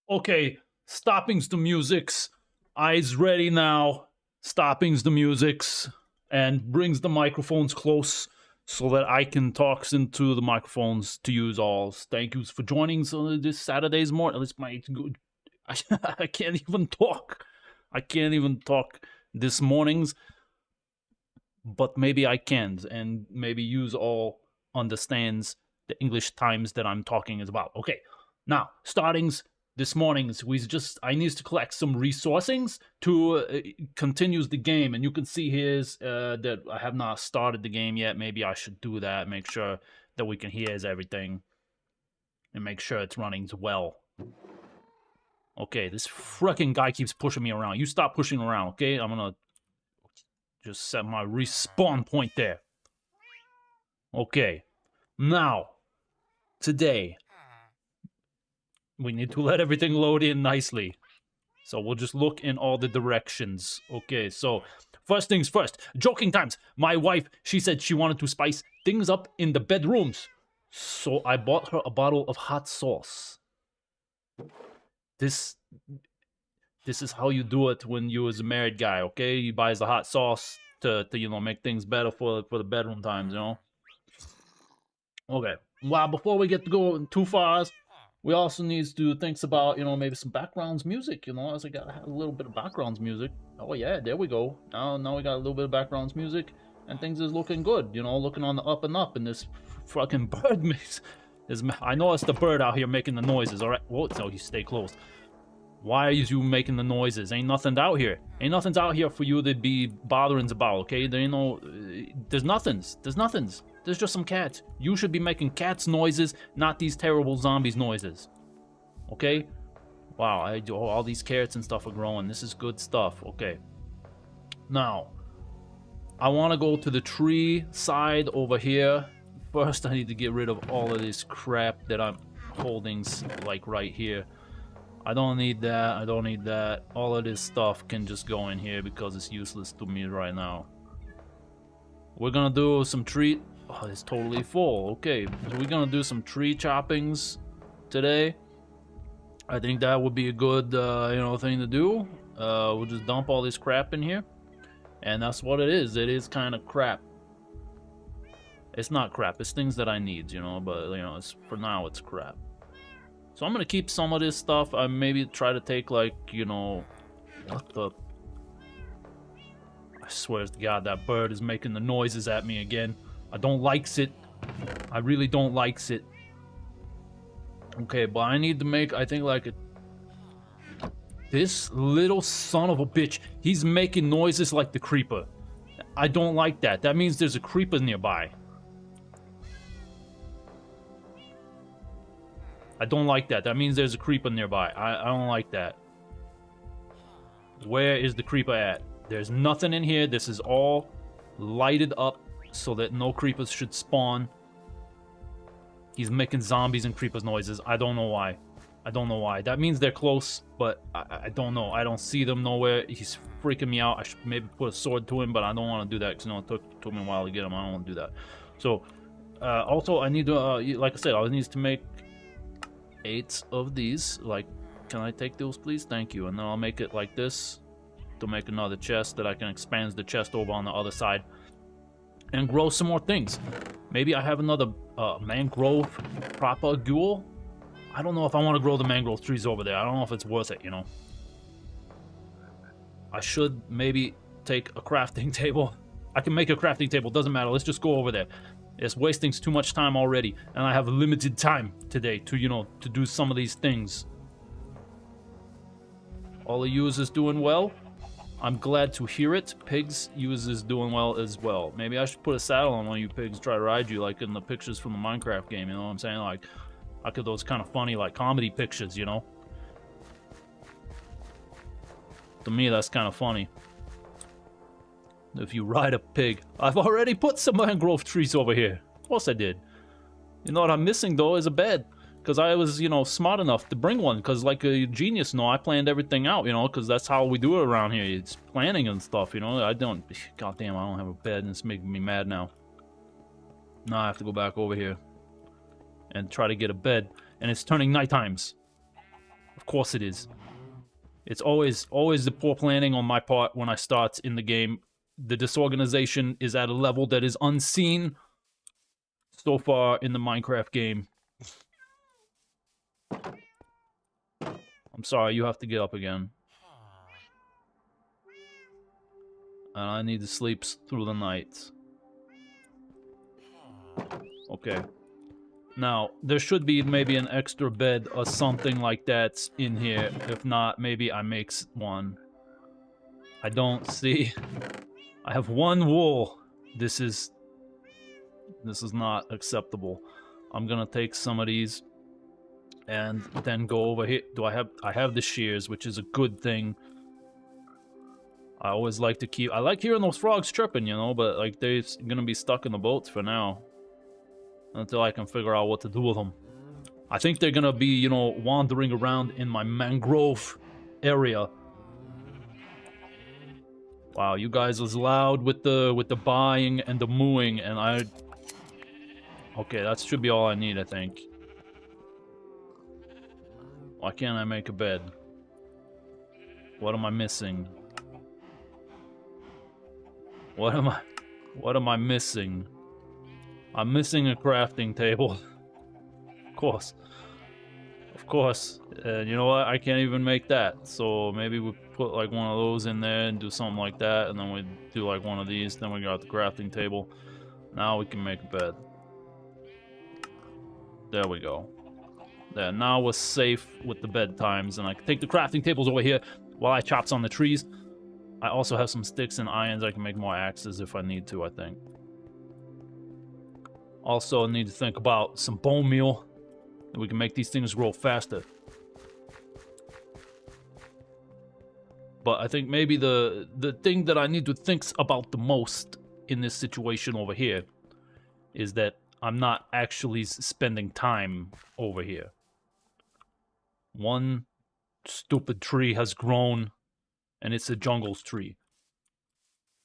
Okay, stoppings the musics. Eyes ready now. Stoppings the musics. And brings the microphones close so that I can talk into the microphones to use all. Thank you for joining this Saturday's morning. This might good. I can't even talk. I can't even talk this morning's, but maybe I can, and maybe use all understands the English times that I'm talking is about. Okay, now startings this morning's I needs to collect some resourcings to continues the game, and you can see here's that I have not started the game yet. Maybe I should do that, make sure that we can hear everything, and make sure it's running well. Okay, this freaking guy keeps pushing me around. You stop pushing around, okay? I'm gonna just set my respawn point there. Okay, now, today, we need to let everything load in nicely. So we'll just look in all the directions. Okay, so first things first, joking times. My wife, she said she wanted to spice things up in the bedrooms. So I bought her a bottle of hot sauce. This is how you do it when you as a married guy, okay? You buys the hot sauce to make things better for the bedroom times, Okay. Well, before we get to go too far, we also need to do things about, maybe some backgrounds music, as I gotta have a little bit of backgrounds music. Oh yeah, there we go. Now we got a little bit of backgrounds music, and things is looking good, looking on the up and up, and this fucking bird makes... I know it's the bird out here making the noises, alright? Whoa, so you stay close. Why are you making the noises? Ain't nothing out here. Ain't nothing's out here for you to be bothering about, okay? There ain't no... There's nothings. There's just some cats. You should be making cats noises, not these terrible zombies noises. Okay? Wow, all these carrots and stuff are growing. This is good stuff. Okay. Now, I want to go to the tree side over here. First, I need to get rid of all of this crap that I'm holding, like, right here. I don't need that. I don't need that. All of this stuff can just go in here because it's useless to me right now. We're gonna do some tree... Oh, it's totally full. Okay, so we're gonna do some tree choppings today. I think that would be a good, thing to do. We'll just dump all this crap in here. And that's what it is. It is kind of crap. It's not crap. It's things that I need, but, for now, it's crap. So I'm gonna keep some of this stuff. I maybe try to take, like, what the... I swear to God, that bird is making the noises at me again. I don't likes it. I really don't likes it. Okay, but I need to make, I think, like, this little son of a bitch, he's making noises like the creeper. I don't like that. That means there's a creeper nearby. I don't like that. That means there's a creeper nearby. I don't like that. Where is the creeper at? There's nothing in here. This is all lighted up so that no creepers should spawn. He's making zombies and creepers noises. I don't know why. I don't know why. That means they're close, but I don't know. I don't see them nowhere. He's freaking me out. I should maybe put a sword to him, but I don't want to do that because, it took me a while to get him. I don't want to do that. So, also, I need to, like I said, I need to make 8 of these. Like, can I take those, please? Thank you. And then I'll make it like this to make another chest that I can expand the chest over on the other side and grow some more things. Maybe I have another mangrove propagule. I don't know if I want to grow the mangrove trees over there. I don't know if it's worth it, I should maybe take a crafting table. I can make a crafting table. Doesn't matter. Let's just go over there. It's wasting too much time already, and I have limited time today to, to do some of these things. All the users doing well. I'm glad to hear it. Pigs users doing well as well. Maybe I should put a saddle on one of you pigs, try to ride you like in the pictures from the Minecraft game, you know what I'm saying? Like those kind of funny, like, comedy pictures, To me, that's kind of funny. If you ride a pig. I've already put some mangrove trees over here. Of course I did. You know what I'm missing, though, is a bed. Because I was, smart enough to bring one. Because, like a genius, I planned everything out, because that's how we do it around here. It's planning and stuff, I don't... Goddamn, I don't have a bed, and it's making me mad now. Now I have to go back over here and try to get a bed. And it's turning night times. Of course it is. It's always the poor planning on my part when I start in the game. The disorganization is at a level that is unseen so far in the Minecraft game. I'm sorry, you have to get up again. And I need to sleep through the night. Okay. Now, there should be maybe an extra bed or something like that in here. If not, maybe I make one. I don't see... I have one wool. This is not acceptable. I'm gonna take some of these and then go over here. I have the shears, which is a good thing. I always like to keep... I like hearing those frogs chirping, you know, but like they're gonna be stuck in the boats for now. Until I can figure out what to do with them. I think they're gonna be, you know, wandering around in my mangrove area. Wow, you guys was loud with the buying and the mooing, and I... Okay, that should be all I need, I think. Why can't I make a bed? What am I missing? What am I missing? I'm missing a crafting table. Of course. Of course. And you know what? I can't even make that. So maybe we put like one of those in there and do something like that. And then we do like one of these. Then we got the crafting table. Now we can make a bed. There we go. There. Now we're safe with the bed times. And I can take the crafting tables over here while I chop some of the trees. I also have some sticks and irons. I can make more axes if I need to, I think. Also need to think about some bone meal. That we can make these things grow faster. But I think maybe the thing that I need to think about the most in this situation over here is that I'm not actually spending time over here. One stupid tree has grown, and it's a jungle's tree.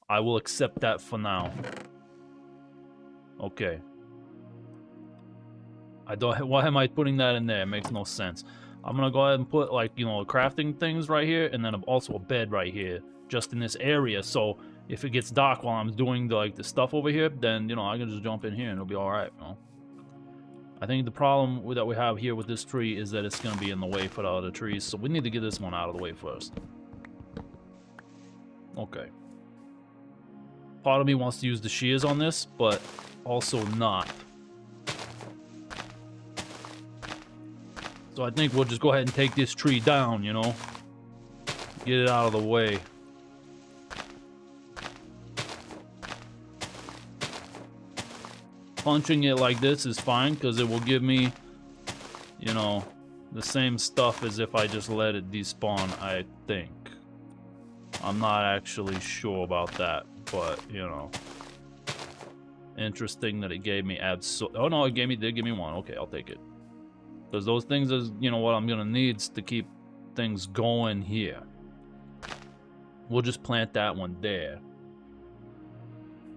I will accept that for now. Okay. Why am I putting that in there? It makes no sense. I'm gonna go ahead and put, like, you know, crafting things right here, and then also a bed right here, just in this area, so if it gets dark while I'm doing the stuff over here, then, you know, I can just jump in here and it'll be alright, you know. I think the problem that we have here with this tree is that it's gonna be in the way for the other trees, so we need to get this one out of the way first. Okay. Part of me wants to use the shears on this, but also not. So I think we'll just go ahead and take this tree down, you know? Get it out of the way. Punching it like this is fine, because it will give me, you know, the same stuff as if I just let it despawn, I think. I'm not actually sure about that, but, you know. Interesting that it gave me oh no, it did give me one. Okay, I'll take it. Because those things is, you know, what I'm gonna need to keep things going here. We'll just plant that one there.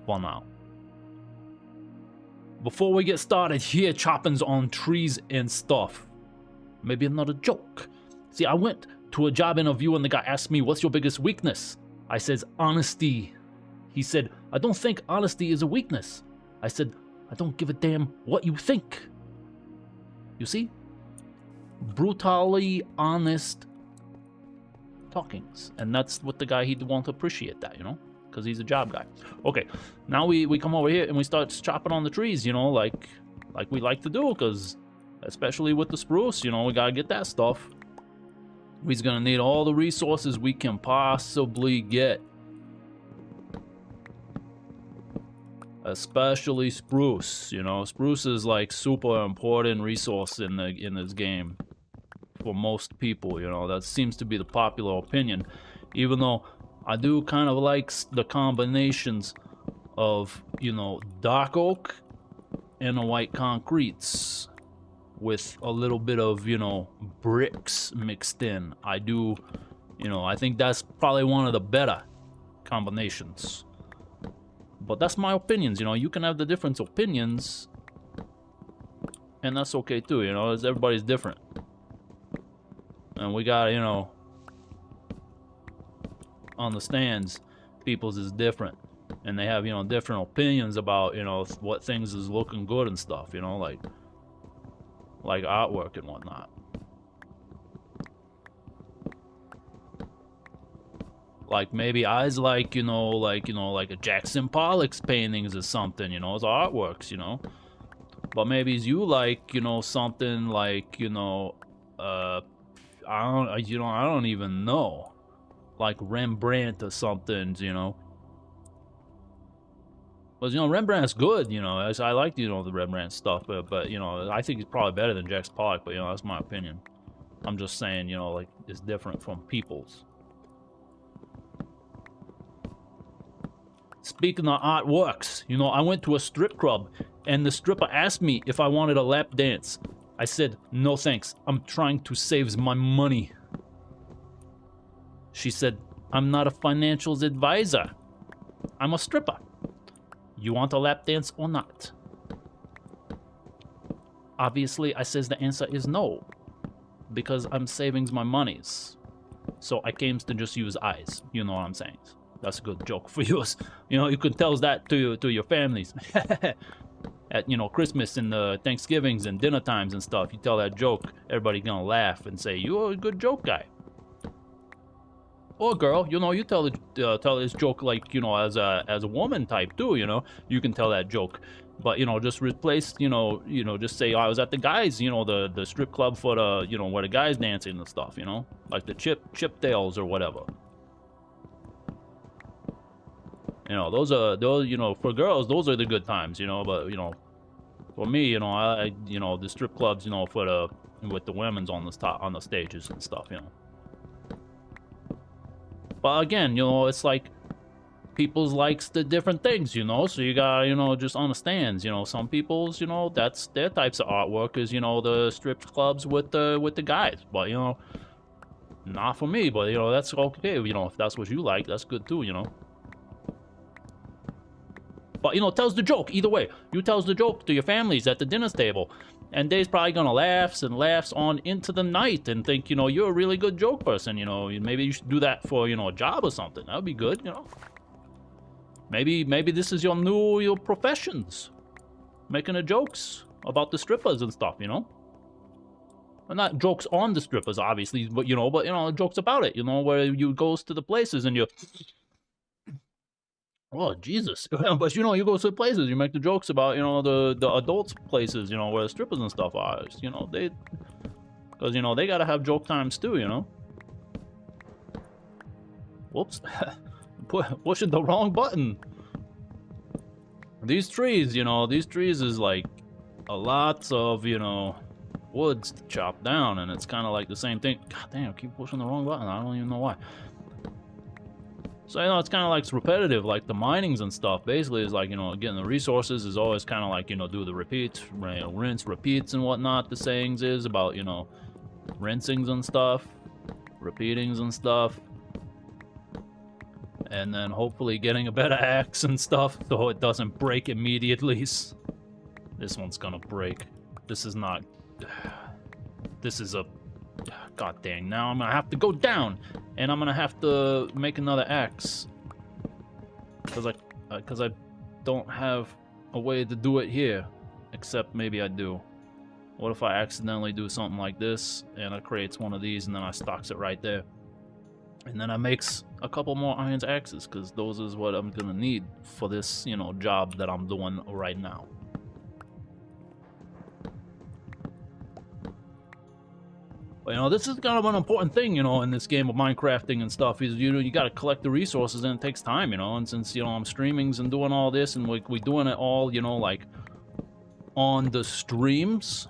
For now. Before we get started here, choppings on trees and stuff. Maybe another joke. See, I went to a job interview and the guy asked me, what's your biggest weakness? I says, honesty. He said, I don't think honesty is a weakness. I said, I don't give a damn what you think. You see? Brutally honest talkings. And that's what the guy, he'd want to appreciate that, you know? Because he's a job guy. Okay, now we come over here and we start chopping on the trees, you know, like we like to do, because especially with the spruce, you know, we gotta get that stuff. We're gonna need all the resources we can possibly get. Especially spruce, you know. Spruce is like super important resource in this game for most people, you know. That seems to be the popular opinion, even though I do kind of like the combinations of, you know, dark oak and a white concretes with a little bit of, you know, bricks mixed in. I do, you know, I think that's probably one of the better combinations. But that's my opinions, you know. You can have the different opinions, and that's okay too, you know. Everybody's different. And we got, you know, understands people's is different. And they have, you know, different opinions about, you know, what things is looking good and stuff, you know, like artwork and whatnot. Like maybe I's like, you know, like a Jackson Pollock's paintings or something, you know, as artworks, you know. But maybe you like, you know, something like, you know, I don't even know. Like Rembrandt or something, you know. But, you know, Rembrandt's good, you know. I like, you know, the Rembrandt stuff, but, you know, I think he's probably better than Jackson Pollock, but, you know, that's my opinion. I'm just saying, you know, like, it's different from people's. Speaking of artworks, you know, I went to a strip club, and the stripper asked me if I wanted a lap dance. I said, no thanks, I'm trying to save my money. She said, I'm not a financial advisor. I'm a stripper. You want a lap dance or not? Obviously, I says the answer is no, because I'm saving my monies. So I came to just use eyes, you know what I'm saying? That's a good joke for you. You know, you can tell that to your families. At, you know, Christmas and Thanksgivings and dinner times and stuff, you tell that joke, everybody gonna laugh and say, you're a good joke guy. Or girl, you know, you tell this joke like, you know, as a woman type too, you know, you can tell that joke. But, you know, just replace, you know, just say, I was at the guys, you know, the strip club for the, you know, where the guys dancing and stuff, you know, like the chip tails or whatever. You know, those, you know, for girls, those are the good times, you know, but, you know, for me, you know, you know, the strip clubs, you know, for with the women's on the stages and stuff, you know. But again, you know, it's like people's likes the different things, you know, so you gotta, you know, just understands, you know, some people's, you know, that's their types of artwork is, you know, the strip clubs with the guys, but, you know, not for me, but, you know, that's okay, you know, if that's what you like, that's good too, you know. But, you know, tells the joke either way. You tells the joke to your families at the dinner table, and they's probably gonna laughs and laughs on into the night and think, you know, you're a really good joke person, you know, maybe you should do that for, you know, a job or something. That would be good, you know. Maybe this is your professions, making the jokes about the strippers and stuff, you know. Well, not jokes on the strippers, obviously, but you know, jokes about it, you know, where you goes to the places and you. Oh, Jesus. But, you know, you go to places, you make the jokes about, you know, the adults places, you know, where the strippers and stuff are, you know, because, you know, they gotta have joke times too, you know. Whoops. Pushing the wrong button. These trees, you know, is like a lot of, you know, woods to chop down, and it's kind of like the same thing. God damn, I keep pushing the wrong button. I don't even know why. So, you know, it's kind of like it's repetitive, like the minings and stuff. Basically, is like, you know, getting the resources is always kind of like, you know, do the repeats, you know, rinse, repeats, and whatnot. The sayings is about, you know, rinsings and stuff, repeatings and stuff, and then hopefully getting a better axe and stuff so it doesn't break immediately. This one's gonna break. This is not. This is a. God dang, now I'm gonna have to go down, and I'm gonna have to make another axe. Because I don't have a way to do it here. Except maybe I do. What if I accidentally do something like this, and it creates one of these, and then I stocks it right there. And then I makes a couple more iron axes, because those is what I'm gonna need for this, you know, job that I'm doing right now. But, you know, this is kind of an important thing, you know, in this game of Minecrafting and stuff, is, you know, you gotta collect the resources, and it takes time, you know, and since, you know, I'm streamings and doing all this, and we doing it all, you know, like, on the streams,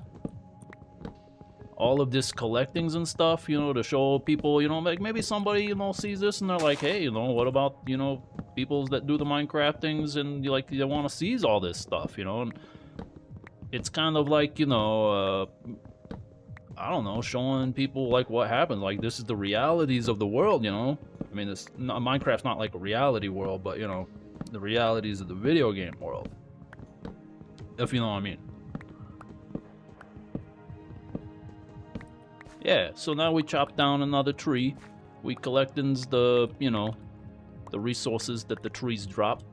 all of this collectings and stuff, you know, to show people, you know, like, maybe somebody, you know, sees this, and they're like, hey, you know, what about, you know, people that do the Minecraftings, and, like, they want to seize all this stuff, you know, and it's kind of like, you know, I don't know, showing people, like, what happens. Like, this is the realities of the world, you know? I mean, Minecraft's not like a reality world, but, you know, the realities of the video game world. If you know what I mean. Yeah, so now we chop down another tree. We collecting the, you know, the resources that the trees drop.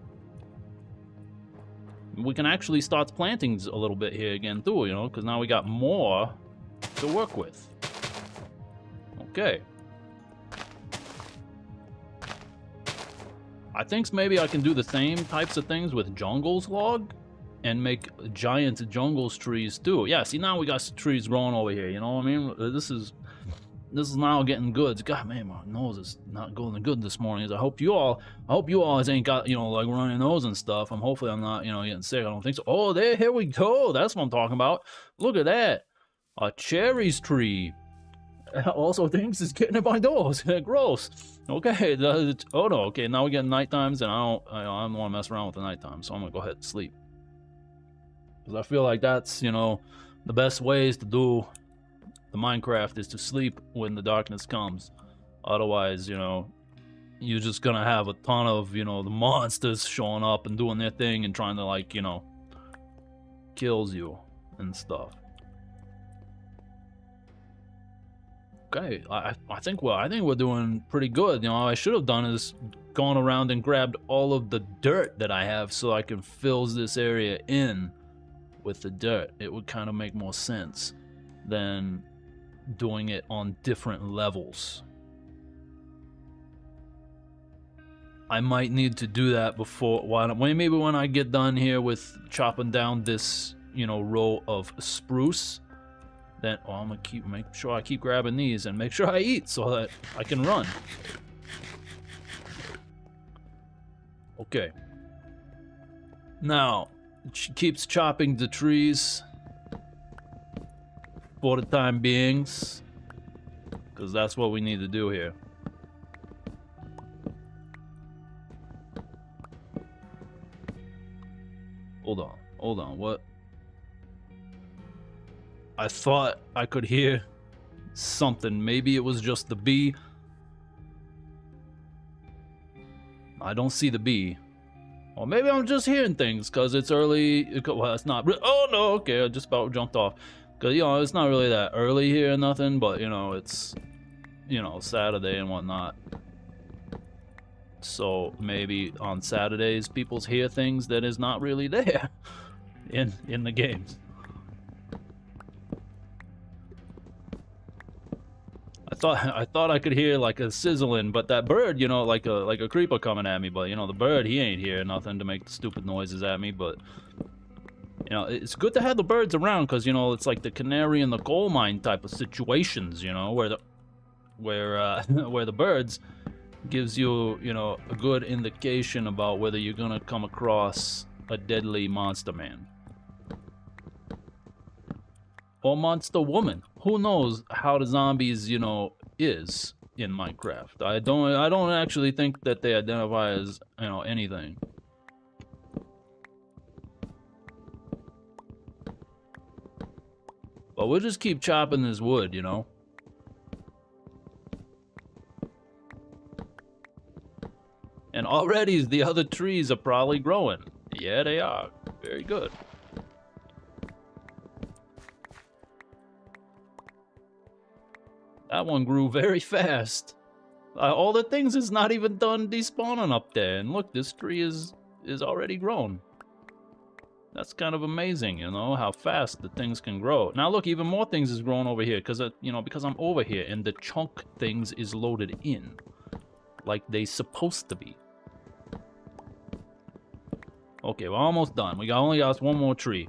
We can actually start planting a little bit here again too, you know, because now we got more to work with. Okay. I think maybe I can do the same types of things with jungles log and make giant jungles trees too. Yeah, see, now we got trees growing over here, you know what I mean? This is now getting good. God, man, my nose is not going good this morning. I hope you all ain't got, you know, like running nose and stuff. Hopefully I'm not, you know, getting sick. I don't think so. Oh, here we go. That's what I'm talking about. Look at that. A cherries tree. Also thinks it's getting in my nose. Gross. Okay. Oh no. Okay. Now we get night times, and I don't want to mess around with the night time, so I'm gonna go ahead and sleep. Because I feel like that's, you know, the best ways to do the Minecraft is to sleep when the darkness comes. Otherwise, you know, you're just gonna have a ton of, you know, the monsters showing up and doing their thing and trying to, like, you know, kills you and stuff. Okay, I think we're doing pretty good. You know, what I should have done is gone around and grabbed all of the dirt that I have so I can fill this area in with the dirt. It would kind of make more sense than doing it on different levels. I might need to do that before, maybe when I get done here with chopping down this, you know, row of spruce. Then, oh, I'm gonna make sure I keep grabbing these and make sure I eat so that I can run. Okay. Now, she keeps chopping the trees for the time beings, because that's what we need to do here. Hold on, what? I thought I could hear something. Maybe it was just the bee. I don't see the bee. Or maybe I'm just hearing things because it's early. Well, it's not. Oh no, okay, I just about jumped off. Because, you know, it's not really that early here or nothing, but, you know, it's, you know, Saturday and whatnot. So maybe on Saturdays people hear things that is not really there in the games. I thought I could hear like a sizzling, but that bird, you know, like a creeper coming at me, but, you know, the bird, he ain't here nothing to make stupid noises at me. But, you know, it's good to have the birds around because, you know, it's like the canary in the coal mine type of situations, you know, where the birds gives you, you know, a good indication about whether you're gonna come across a deadly monster man or monster woman. Who knows how the zombies, you know, is in Minecraft. I don't actually think that they identify as, you know, anything. But we'll just keep chopping this wood, you know. And already the other trees are probably growing. Yeah, they are. Very good. That one grew very fast. All the things is not even done despawning up there. And look, this tree is already grown. That's kind of amazing, you know, how fast the things can grow. Now look, even more things is growing over here because, you know, because I'm over here and the chunk things is loaded in like they supposed to be. Okay, we're almost done. We only got one more tree.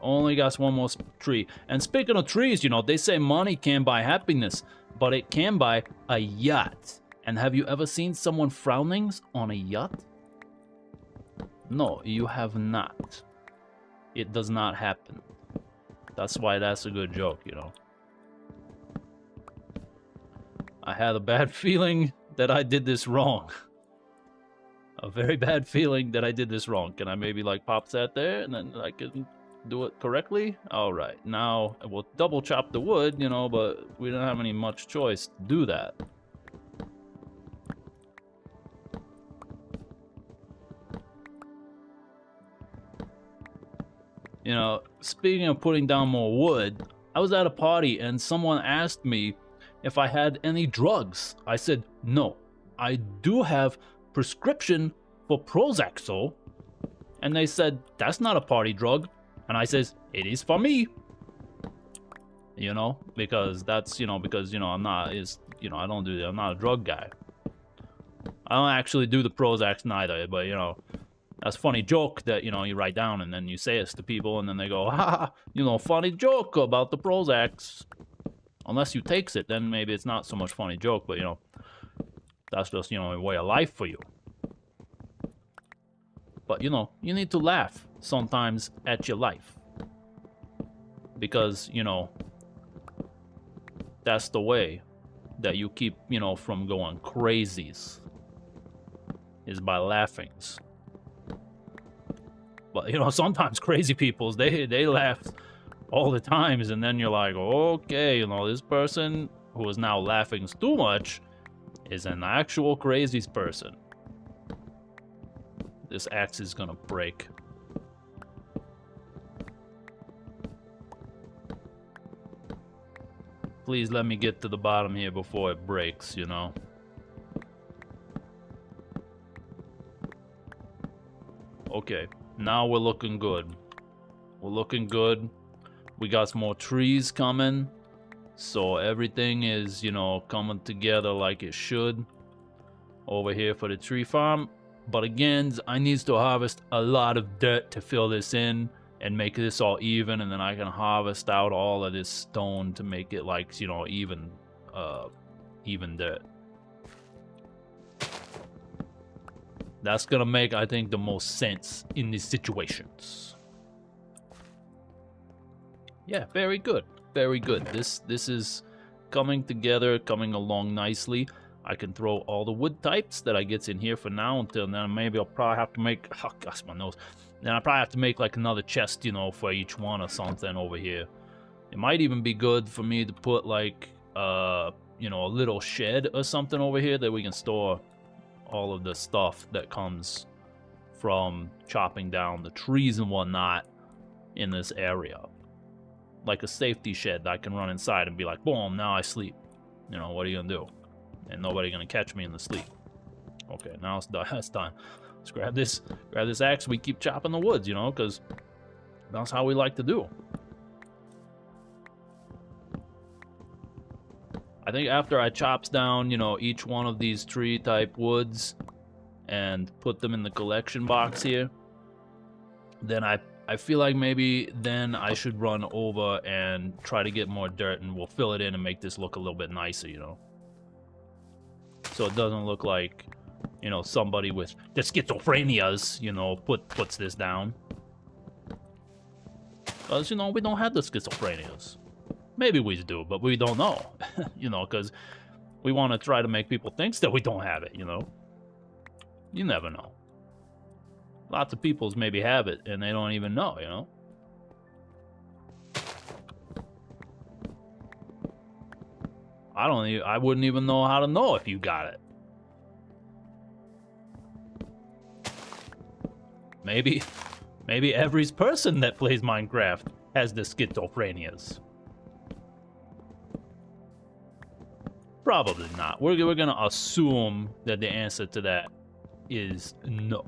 Only got one more tree. And speaking of trees, you know, they say money can't buy happiness, but it can buy a yacht. And have you ever seen someone frowning on a yacht? No, you have not. It does not happen. That's why that's a good joke, you know. I had a bad feeling that I did this wrong. A very bad feeling that I did this wrong. Can I maybe like pop that there and then I can do it correctly? Alright, now we'll double chop the wood, you know, but we don't have any much choice to do that. You know, speaking of putting down more wood, I was at a party and someone asked me if I had any drugs. I said, no, I do have prescription for Prozac, so. And they said, that's not a party drug. And I says, it is for me. You know, because that's, you know, I'm not, I don't do that. I'm not a drug guy. I don't actually do the Prozacs neither, but, you know, that's a funny joke that, you know, you write down and then you say it to people and then they go, ha, you know, funny joke about the Prozacs. Unless you takes it, then maybe it's not so much funny joke, but, you know, that's just, you know, a way of life for you. But, you know, you need to laugh sometimes at your life. Because, you know, that's the way that you keep, you know, from going crazies. Is by laughings. But, you know, sometimes crazy peoples, they laugh all the times, and then you're like, okay, you know, this person who is now laughing too much is an actual crazy person. This axe is gonna break. Please let me get to the bottom here before it breaks, you know. Okay, now we're looking good. We're looking good. We got some more trees coming. So everything is, you know, coming together like it should over here for the tree farm. But again, I need to harvest a lot of dirt to fill this in and make this all even, and then I can harvest out all of this stone to make it like, you know, even dirt. That's gonna make, I think, the most sense in these situations. Yeah, very good. Very good. This is coming together, coming along nicely. I can throw all the wood types that I get in here for now until then. Maybe I'll probably have to make... Oh, gosh, my nose. Then I probably have to make like another chest, you know, for each one or something over here. It might even be good for me to put like, you know, a little shed or something over here that we can store all of the stuff that comes from chopping down the trees and whatnot in this area. Like a safety shed that I can run inside and be like, boom, now I sleep. You know, what are you gonna do? And nobody gonna catch me in the sleep. Okay, now it's done. It's done. Let's grab this axe. We keep chopping the woods, you know, because that's how we like to do. I think after I chops down, you know, each one of these tree type woods and put them in the collection box here, then I feel like maybe then I should run over and try to get more dirt, and we'll fill it in and make this look a little bit nicer, you know. So it doesn't look like, you know, somebody with the schizophrenias, you know, puts this down. Because, you know, we don't have the schizophrenias. Maybe we do, but we don't know. You know, because we want to try to make people think that we don't have it, you know. You never know. Lots of peoples maybe have it, and they don't even know, you know. I wouldn't even know how to know if you got it. Maybe every person that plays Minecraft has the schizophrenias. Probably not. We're gonna assume that the answer to that is no,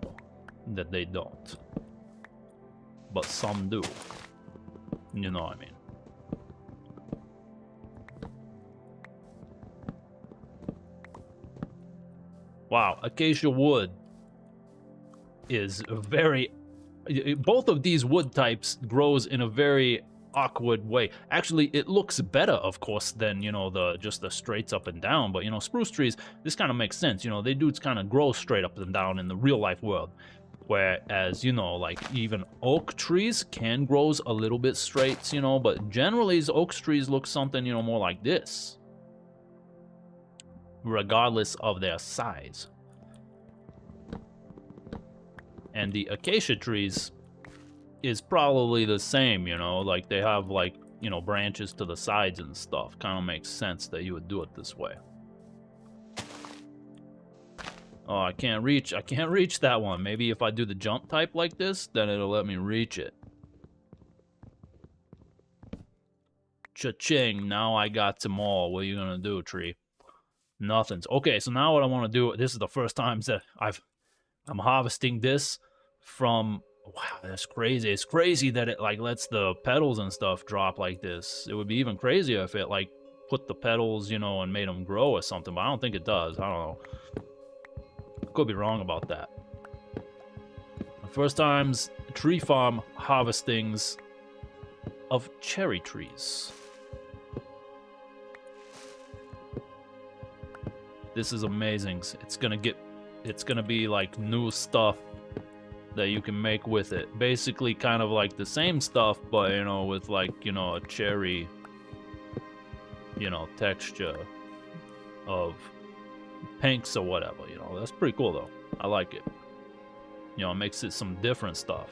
that they don't. But some do. You know what I mean? Wow, acacia wood is very... Both of these wood types grows in a very awkward way. Actually, it looks better, of course, than, you know, just the straights up and down. But, you know, spruce trees, this kind of makes sense. You know, they do kind of grow straight up and down in the real life world. Whereas, you know, like even oak trees can grow a little bit straight, you know, but generally oak trees look something, you know, more like this, regardless of their size. And the acacia trees is probably the same, you know, like they have like, you know, branches to the sides and stuff. Kind of makes sense that you would do it this way. Oh, I can't reach that one. Maybe if I do the jump type like this, then it'll let me reach it. Cha-ching, now I got some more. What are you gonna do, tree? Nothing's. Okay, so now what I want to do, this is the first time that I'm harvesting this from, wow, that's crazy. It's crazy that it like lets the petals and stuff drop like this. It would be even crazier if it like put the petals, you know, and made them grow or something, but I don't think it does. I don't know. Could be wrong about that. The first time's tree farm harvestings of cherry trees. This is amazing. It's gonna be like new stuff that you can make with it. Basically kind of like the same stuff, but you know, with like, you know, a cherry, you know, texture of pinks or whatever, you know. That's pretty cool though. I like it. You know, it makes it some different stuff.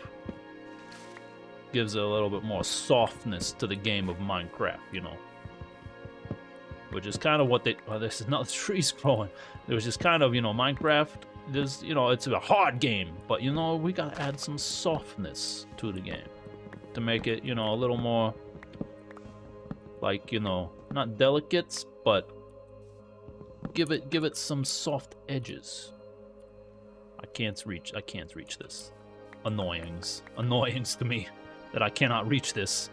Gives it a little bit more softness to the game of Minecraft, you know. Which is kind of what they... Oh, this is not the trees growing. It was just kind of, you know, Minecraft, there's, you know, it's a hard game. But, you know, we gotta add some softness to the game. To make it, you know, a little more... Like, you know, not delicate, but... Give it some soft edges. I can't reach this. Annoyings to me that I cannot reach this.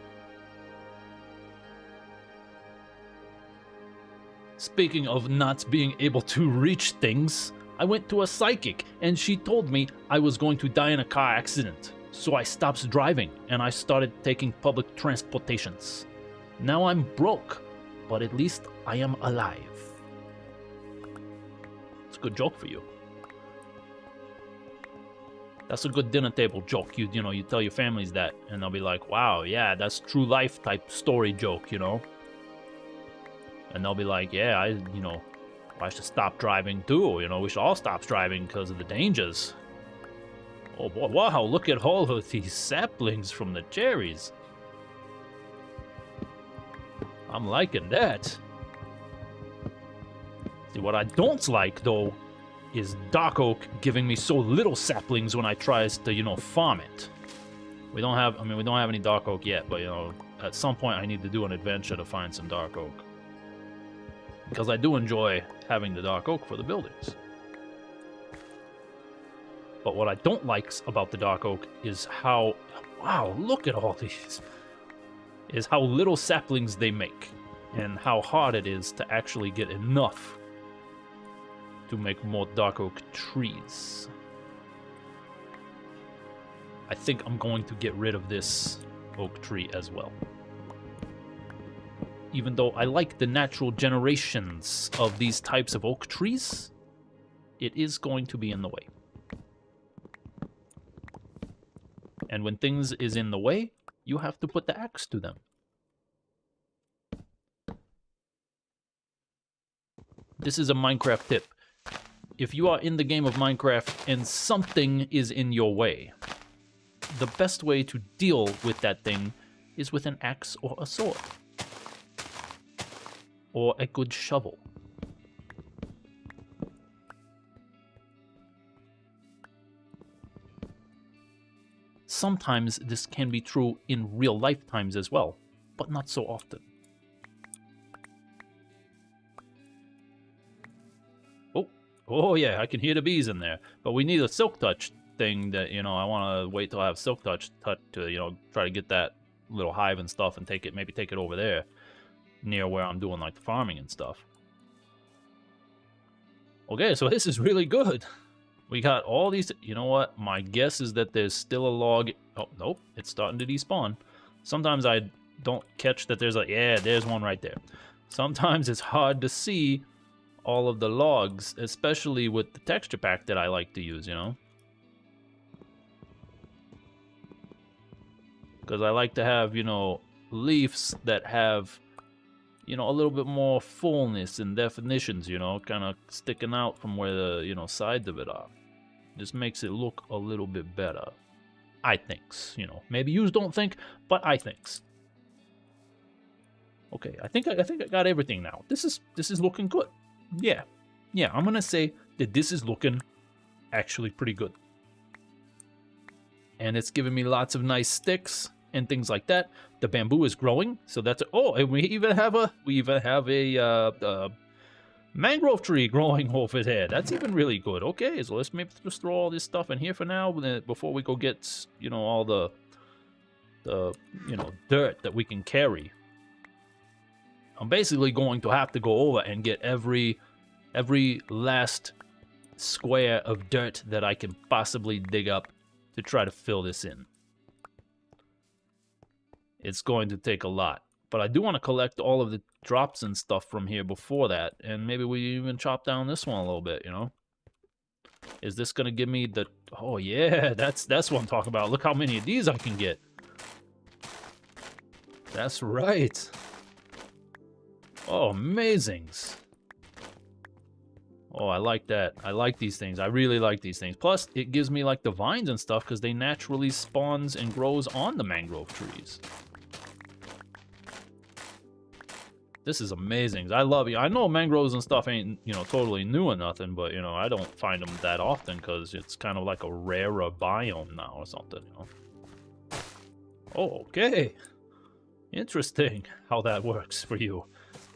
Speaking of not being able to reach things, I went to a psychic and she told me I was going to die in a car accident. So I stopped driving and I started taking public transportations. Now I'm broke, but at least I am alive. It's a good joke for you. That's a good dinner table joke. You know, you tell your families that and they'll be like, wow, yeah, that's true life type story joke, you know? And they'll be like, yeah, I should stop driving too. You know, we should all stop driving because of the dangers. Oh boy, wow, look at all of these saplings from the cherries. I'm liking that. See, what I don't like, though, is dark oak giving me so little saplings when I tries to, you know, farm it. We don't have any dark oak yet, but, you know, at some point I need to do an adventure to find some dark oak. Because I do enjoy having the dark oak for the buildings. But what I don't like about the dark oak is how... Wow, look at all these. Is how little saplings they make. And how hard it is to actually get enough to make more dark oak trees. I think I'm going to get rid of this oak tree as well. Even though I like the natural generations of these types of oak trees, it is going to be in the way. And when things is in the way, you have to put the axe to them. This is a Minecraft tip. If you are in the game of Minecraft and something is in your way, the best way to deal with that thing is with an axe or a sword. Or a good shovel. Sometimes this can be true in real lifetimes as well, but not so often. Oh yeah, I can hear the bees in there. But we need a silk touch thing that, you know, I want to wait till I have silk touch to, you know, try to get that little hive and stuff and maybe take it over there. Near where I'm doing like the farming and stuff. Okay, so this is really good. We got all these. You know what? My guess is that there's still a log. Oh, nope. It's starting to despawn. Sometimes I don't catch that there's a... Yeah, there's one right there. Sometimes it's hard to see all of the logs, especially with the texture pack that I like to use, you know? Because I like to have, you know, leaves that have... you know, a little bit more fullness and definitions, you know, kind of sticking out from where the, you know, sides of it are. Just makes it look a little bit better. I thinks, you know. Maybe you don't think, but I thinks. Okay, I think I got everything now. This is looking good. Yeah. Yeah, I'm gonna say that this is looking actually pretty good. And it's giving me lots of nice sticks. and things like that. The bamboo is growing, so that's oh, and we even have a mangrove tree growing over there. That's even really good. Okay, so let's maybe just throw all this stuff in here for now before we go get, you know, all the you know, dirt that we can carry. I'm basically going to have to go over and get every last square of dirt that I can possibly dig up to try to fill this in. It's going to take a lot. But I do want to collect all of the drops and stuff from here before that. And maybe we even chop down this one a little bit, you know? Is this going to give me the... Oh, yeah, that's what I'm talking about. Look how many of these I can get. That's right. Oh, amazings. Oh, I like that. I like these things. I really like these things. Plus, it gives me, like, the vines and stuff because they naturally spawns and grows on the mangrove trees. This is amazing. I love it. I know mangroves and stuff ain't, you know, totally new or nothing, but, you know, I don't find them that often because it's kind of like a rarer biome now or something, you know. Oh, okay. Interesting how that works for you.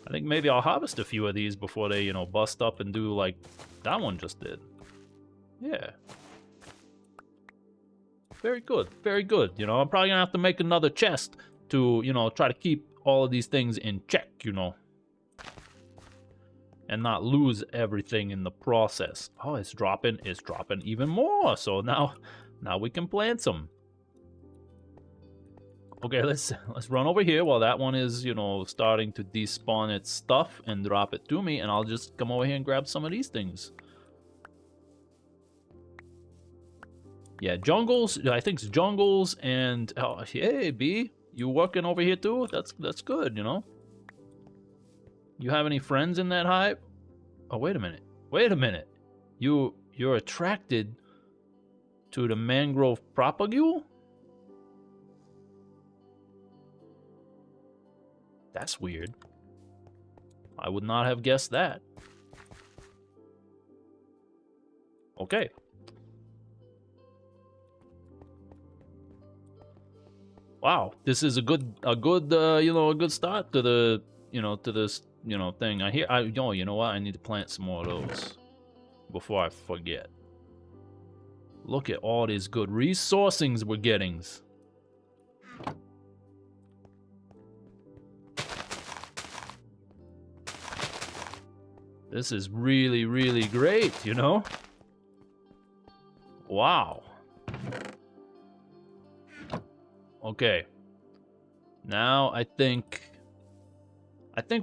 I think maybe I'll harvest a few of these before they, you know, bust up and do like that one just did. Yeah. Very good. Very good. You know, I'm probably going to have to make another chest to, you know, try to keep all of these things in check, you know, and not lose everything in the process. Oh, it's dropping even more. So now we can plant some. Okay, let's run over here while that one is, you know, starting to despawn its stuff and drop it to me, and I'll just come over here and grab some of these things. Yeah, jungles. I think it's jungles and oh, hey, B. You working over here too? That's good, you know. You have any friends in that hive? Oh, wait a minute. Wait a minute. You're attracted to the mangrove propagule? That's weird. I would not have guessed that. Okay. Wow, this is a good you know, a good start to the, you know, to this, you know, thing. You know what? I need to plant some more of those before I forget. Look at all these good resourcings we're getting. This is really, really great, you know? Wow. Okay. Now I think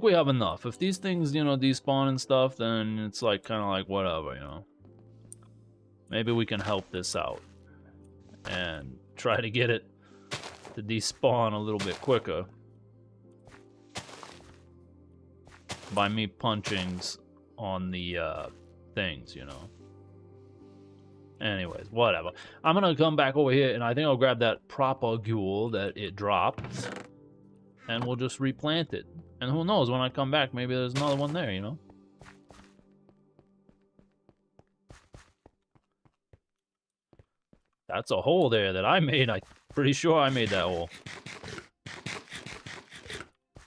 we have enough. If these things, you know, despawn and stuff, then it's like kind of like whatever, you know. Maybe we can help this out and try to get it to despawn a little bit quicker by me punching on the things, you know. Anyways, whatever. I'm gonna come back over here, and I think I'll grab that propagule that it dropped, and we'll just replant it. And who knows, when I come back, maybe there's another one there, you know? That's a hole there that I made. I'm pretty sure I made that hole.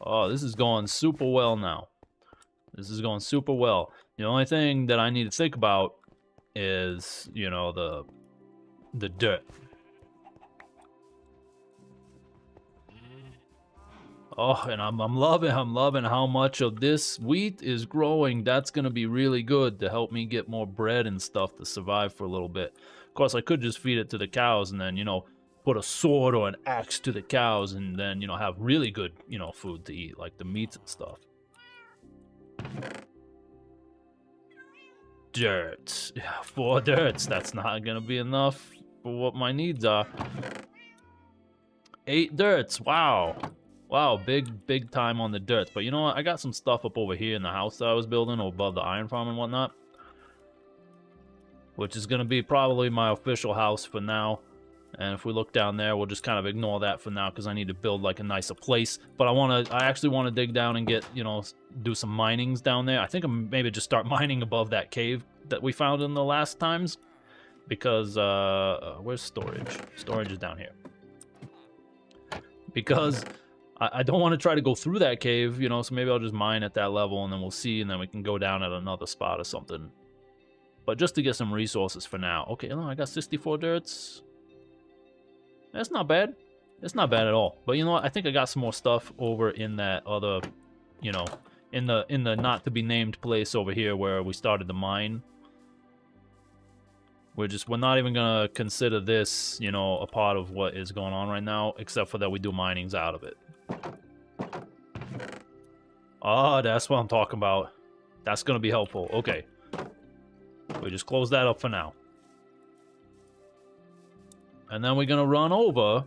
Oh, this is going super well now. This is going super well. The only thing that I need to think about is, you know, the dirt. Oh, and I'm loving how much of this wheat is growing. That's gonna be really good to help me get more bread and stuff to survive for a little bit. Of course, I could just feed it to the cows and then, you know, put a sword or an axe to the cows and then, you know, have really good, you know, food to eat, like the meats and stuff. Dirt. 4 dirts. That's not gonna be enough for what my needs are. 8 dirts. Wow. Wow, big time on the dirt. But you know what? I got some stuff up over here in the house that I was building above the iron farm and whatnot, which is going to be probably my official house for now. And if we look down there, we'll just kind of ignore that for now because I need to build like a nicer place. But I actually want to dig down and get, you know, do some minings down there. I think I'm maybe just start mining above that cave that we found in the last times, because where's storage? Storage is down here. because I don't want to try to go through that cave, you know, so maybe I'll just mine at that level, and then we'll see, and then we can go down at another spot or something. But just to get some resources for now. Okay, no, I got 64 dirts. That's not bad. It's not bad at all. But you know what? I think I got some more stuff over in that other, you know, in the not-to-be-named place over here where we started the mine. We're not even gonna consider this, you know, a part of what is going on right now, except for that we do minings out of it. Oh, that's what I'm talking about. That's gonna be helpful. Okay. We just close that up for now. And then we're gonna run over,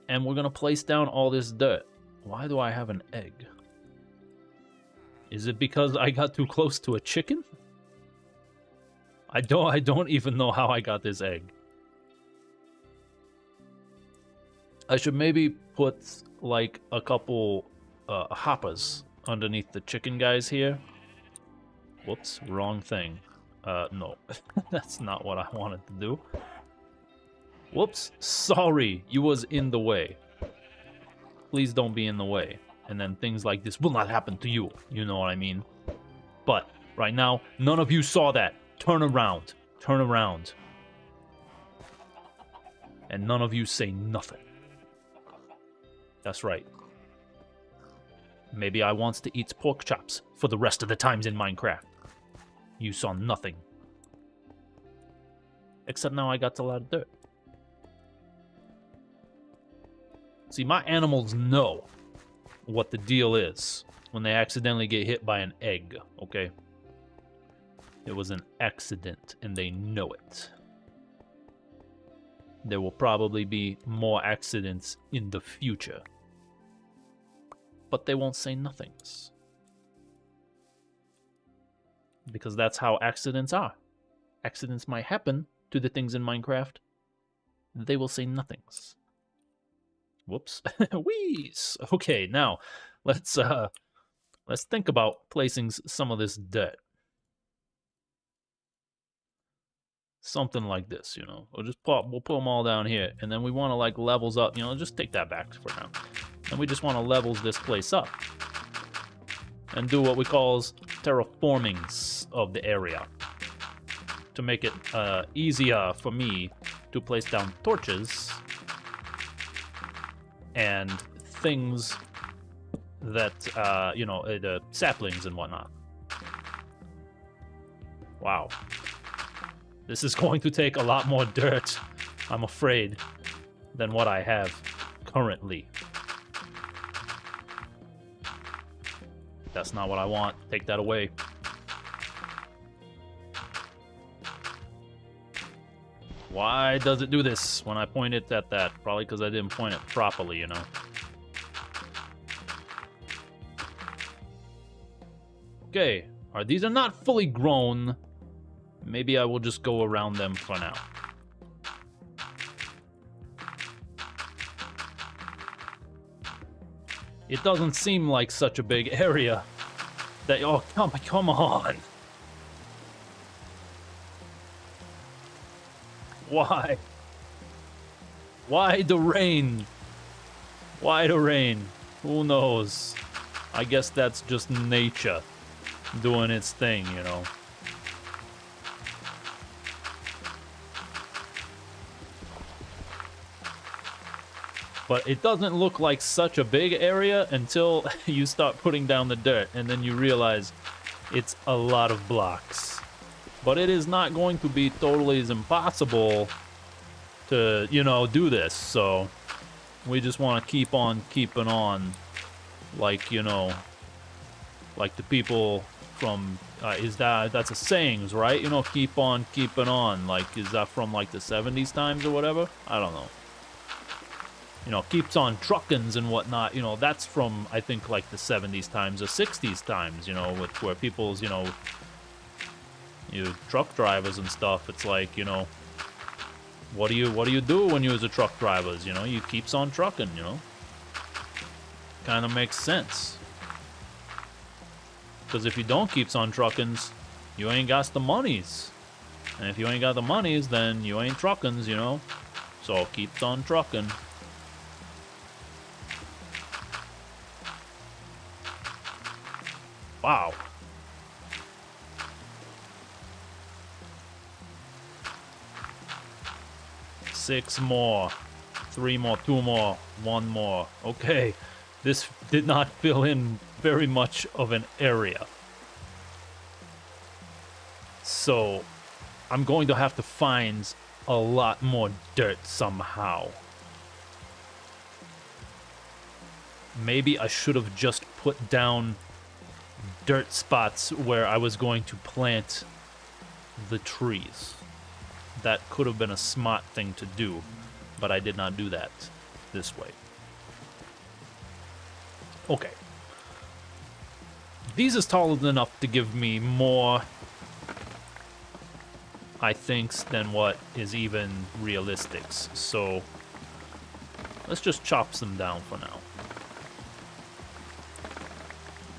and we're gonna place down all this dirt. Why do I have an egg? Is it because I got too close to a chicken? I don't even know how I got this egg. I should maybe put like a couple hoppers underneath the chicken guys here. Whoops, wrong thing. No, that's not what I wanted to do. Whoops, sorry, you was in the way. Please don't be in the way. And then things like this will not happen to you. You know what I mean? But right now, none of you saw that. Turn around. Turn around. And none of you say nothing. That's right. Maybe I wants to eat pork chops for the rest of the times in Minecraft. You saw nothing. Except now I got a lot of dirt. See, my animals know what the deal is when they accidentally get hit by an egg, okay? It was an accident, and they know it. There will probably be more accidents in the future. But they won't say nothings. Because that's how accidents are. Accidents might happen to the things in Minecraft. They will say nothings. Whoops. Wheeze! Okay, now, let's think about placing some of this dirt. Something like this, you know. We'll put them all down here, and then we want to like levels up. You know, just take that back for now. And we just want to levels this place up and do what we call terraformings of the area to make it easier for me to place down torches and things that you know, the saplings and whatnot. Wow. This is going to take a lot more dirt, I'm afraid, than what I have currently. That's not what I want. Take that away. Why does it do this when I point it at that? Probably because I didn't point it properly, you know. Okay. These are not fully grown. Maybe I will just go around them for now. It doesn't seem like such a big area. That, oh, come on. Why? Why the rain? Why the rain? Who knows? I guess that's just nature doing its thing, you know. But it doesn't look like such a big area until you start putting down the dirt, and then you realize it's a lot of blocks. But it is not going to be totally as impossible to, you know, do this. So we just want to keep on keeping on, like, you know, like the people from, that's a sayings, right? You know, keep on keeping on. Like, is that from like the 70s times or whatever? I don't know. You know, keeps on truckins and whatnot, you know, that's from, I think, like the 70s times or 60s times, you know, with where people's, you know, truck drivers and stuff. It's like, you know, what do you do when you as a truck drivers, you know? You keeps on trucking, you know? Kind of makes sense. Because if you don't keeps on truckins, you ain't got the monies. And if you ain't got the monies, then you ain't truckins, you know? So keeps on trucking. Wow. Six more. 3 more, 2 more, 1 more. Okay, this did not fill in very much of an area. So, I'm going to have to find a lot more dirt somehow. Maybe I should have just put down dirt spots where I was going to plant the trees. That could have been a smart thing to do, but I did not do that this way. Okay. These is tall enough to give me more, I think, than what is even realistic. So let's just chop them down for now.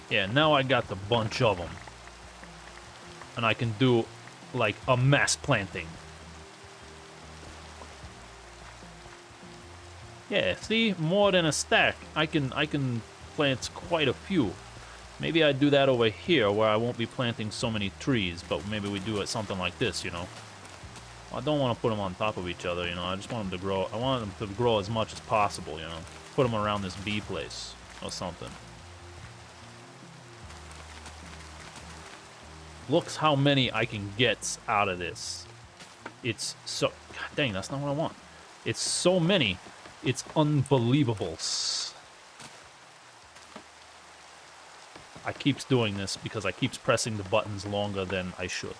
Yeah, now I got a bunch of them. And I can do, like, a mass planting. Yeah, see? More than a stack. I can plant quite a few. Maybe I do that over here where I won't be planting so many trees, but maybe we do it something like this, you know? I don't want to put them on top of each other, you know? I just want them to grow. I want them to grow as much as possible, you know? Put them around this bee place or something. Looks how many I can get out of this. It's so... God dang, that's not what I want. It's so many. It's unbelievable. I keeps doing this because I keeps pressing the buttons longer than I should.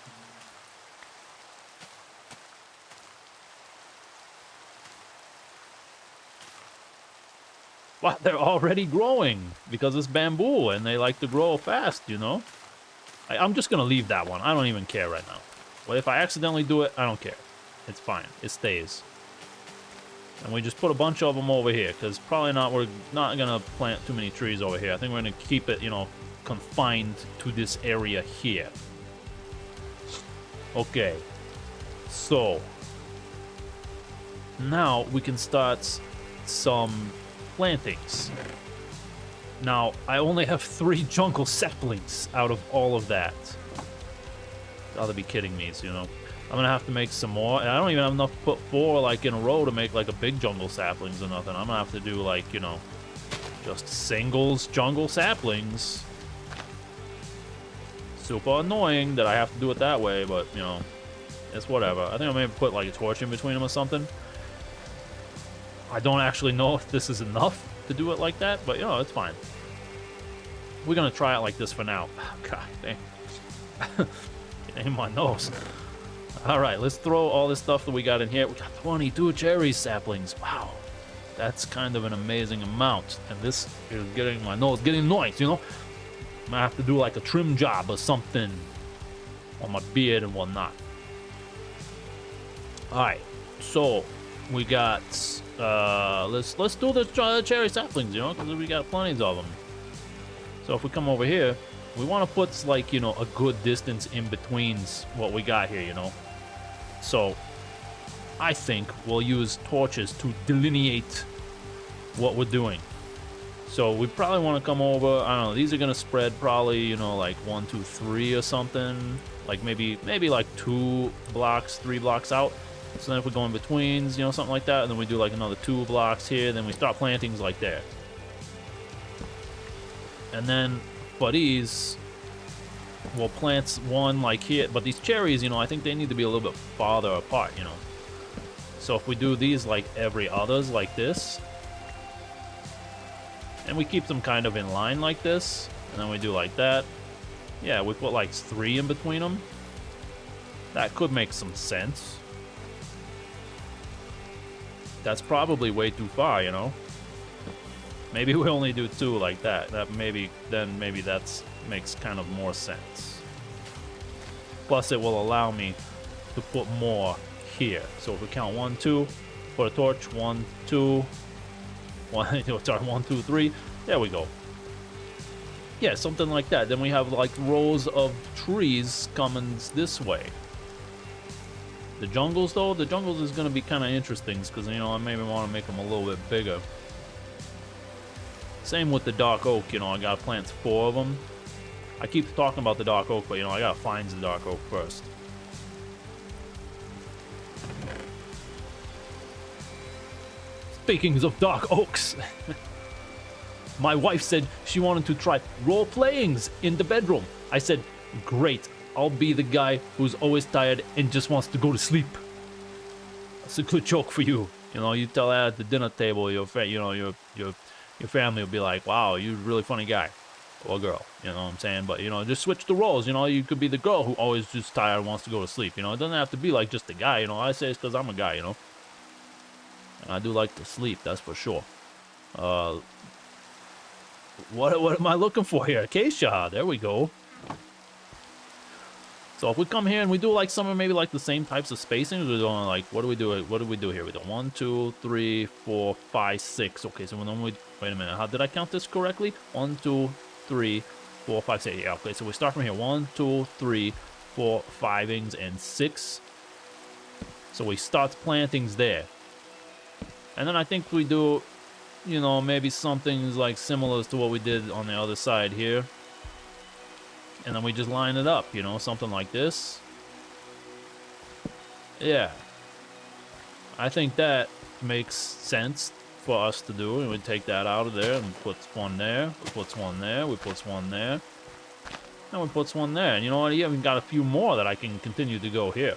Wow, they're already growing because it's bamboo and they like to grow fast, you know? I'm just gonna leave that one. I don't even care right now. But if I accidentally do it, I don't care. It's fine. It stays. And we just put a bunch of them over here, because probably not, we're not gonna plant too many trees over here. I think we're gonna keep it, you know, confined to this area here. Okay. So now we can start some plantings. Now, I only have 3 jungle saplings out of all of that. Gotta be kidding me, so, you know. I'm gonna have to make some more. And I don't even have enough to put 4, like, in a row to make, like, a big jungle saplings or nothing. I'm gonna have to do, like, you know, just singles jungle saplings. Super annoying that I have to do it that way, but, you know, it's whatever. I think I'm gonna put, like, a torch in between them or something. I don't actually know if this is enough to do it like that, but, you know, it's fine. We're gonna try it like this for now. God dang. Get in my nose. Alright, let's throw all this stuff that we got in here. We got 22 cherry saplings. Wow. That's kind of an amazing amount. And this is getting my nose getting noise, you know? I'm gonna have to do like a trim job or something on my beard and whatnot. Alright, so we got let's do the cherry saplings, you know, because we got plenty of them. So if we come over here, we want to put, like, you know, a good distance in between what we got here, you know. So I think we'll use torches to delineate what we're doing. So we probably want to come over, I don't know, these are going to spread probably, you know, like 1, 2, 3 or something. Like maybe like 2 blocks, 3 blocks out. So then if we go in betweens, you know, something like that, and then we do like another 2 blocks here, then we start plantings like there. And then for these, we'll plant one like here. But these cherries, you know, I think they need to be a little bit farther apart, you know. So if we do these like every others like this, and we keep them kind of in line like this, and then we do like that. Yeah, we put like 3 in between them. That could make some sense. That's probably way too far, you know. Maybe we only do 2 like that. Maybe that's makes kind of more sense. Plus, it will allow me to put more here. So if we count 1, 2, put a torch. 1, 2, 1, 2, 3. There we go. Yeah, something like that. Then we have like rows of trees coming this way. The jungles, though, the jungles is going to be kind of interesting because, you know, I maybe want to make them a little bit bigger. Same with the dark oak, you know, I got to plant 4 of them. I keep talking about the dark oak, but, you know, I gotta find the dark oak first. Speaking of dark oaks, my wife said she wanted to try role-playings in the bedroom. I said, great, I'll be the guy who's always tired and just wants to go to sleep. That's a good joke for you. You know, you tell that at the dinner table, your family will be like, wow, you're a really funny guy. Or girl, you know what I'm saying? But, you know, just switch the roles. You know, you could be the girl who always just tired and wants to go to sleep. You know, it doesn't have to be like just a guy. You know, I say it's because I'm a guy, you know. And I do like to sleep, that's for sure. What am I looking for here? Acacia, there we go. So if we come here and we do like some of maybe like the same types of spacings, we're doing like, what do we do here? We do 1, 2, 3, 4, 5, 6. Okay, so when we, wait a minute, how did I count this correctly? 1, 2, 3, 4, 5, 6. Yeah, okay, so we start from here. 1, 2, 3, 4, 5ings, and 6. So we start plantings there. And then I think we do, you know, maybe something like similar to what we did on the other side here. And then we just line it up, you know, something like this. Yeah. I think that makes sense for us to do. And we take that out of there and put one there. We put one there. We put one there. And we put one there. And you know what? I even got a few more that I can continue to go here.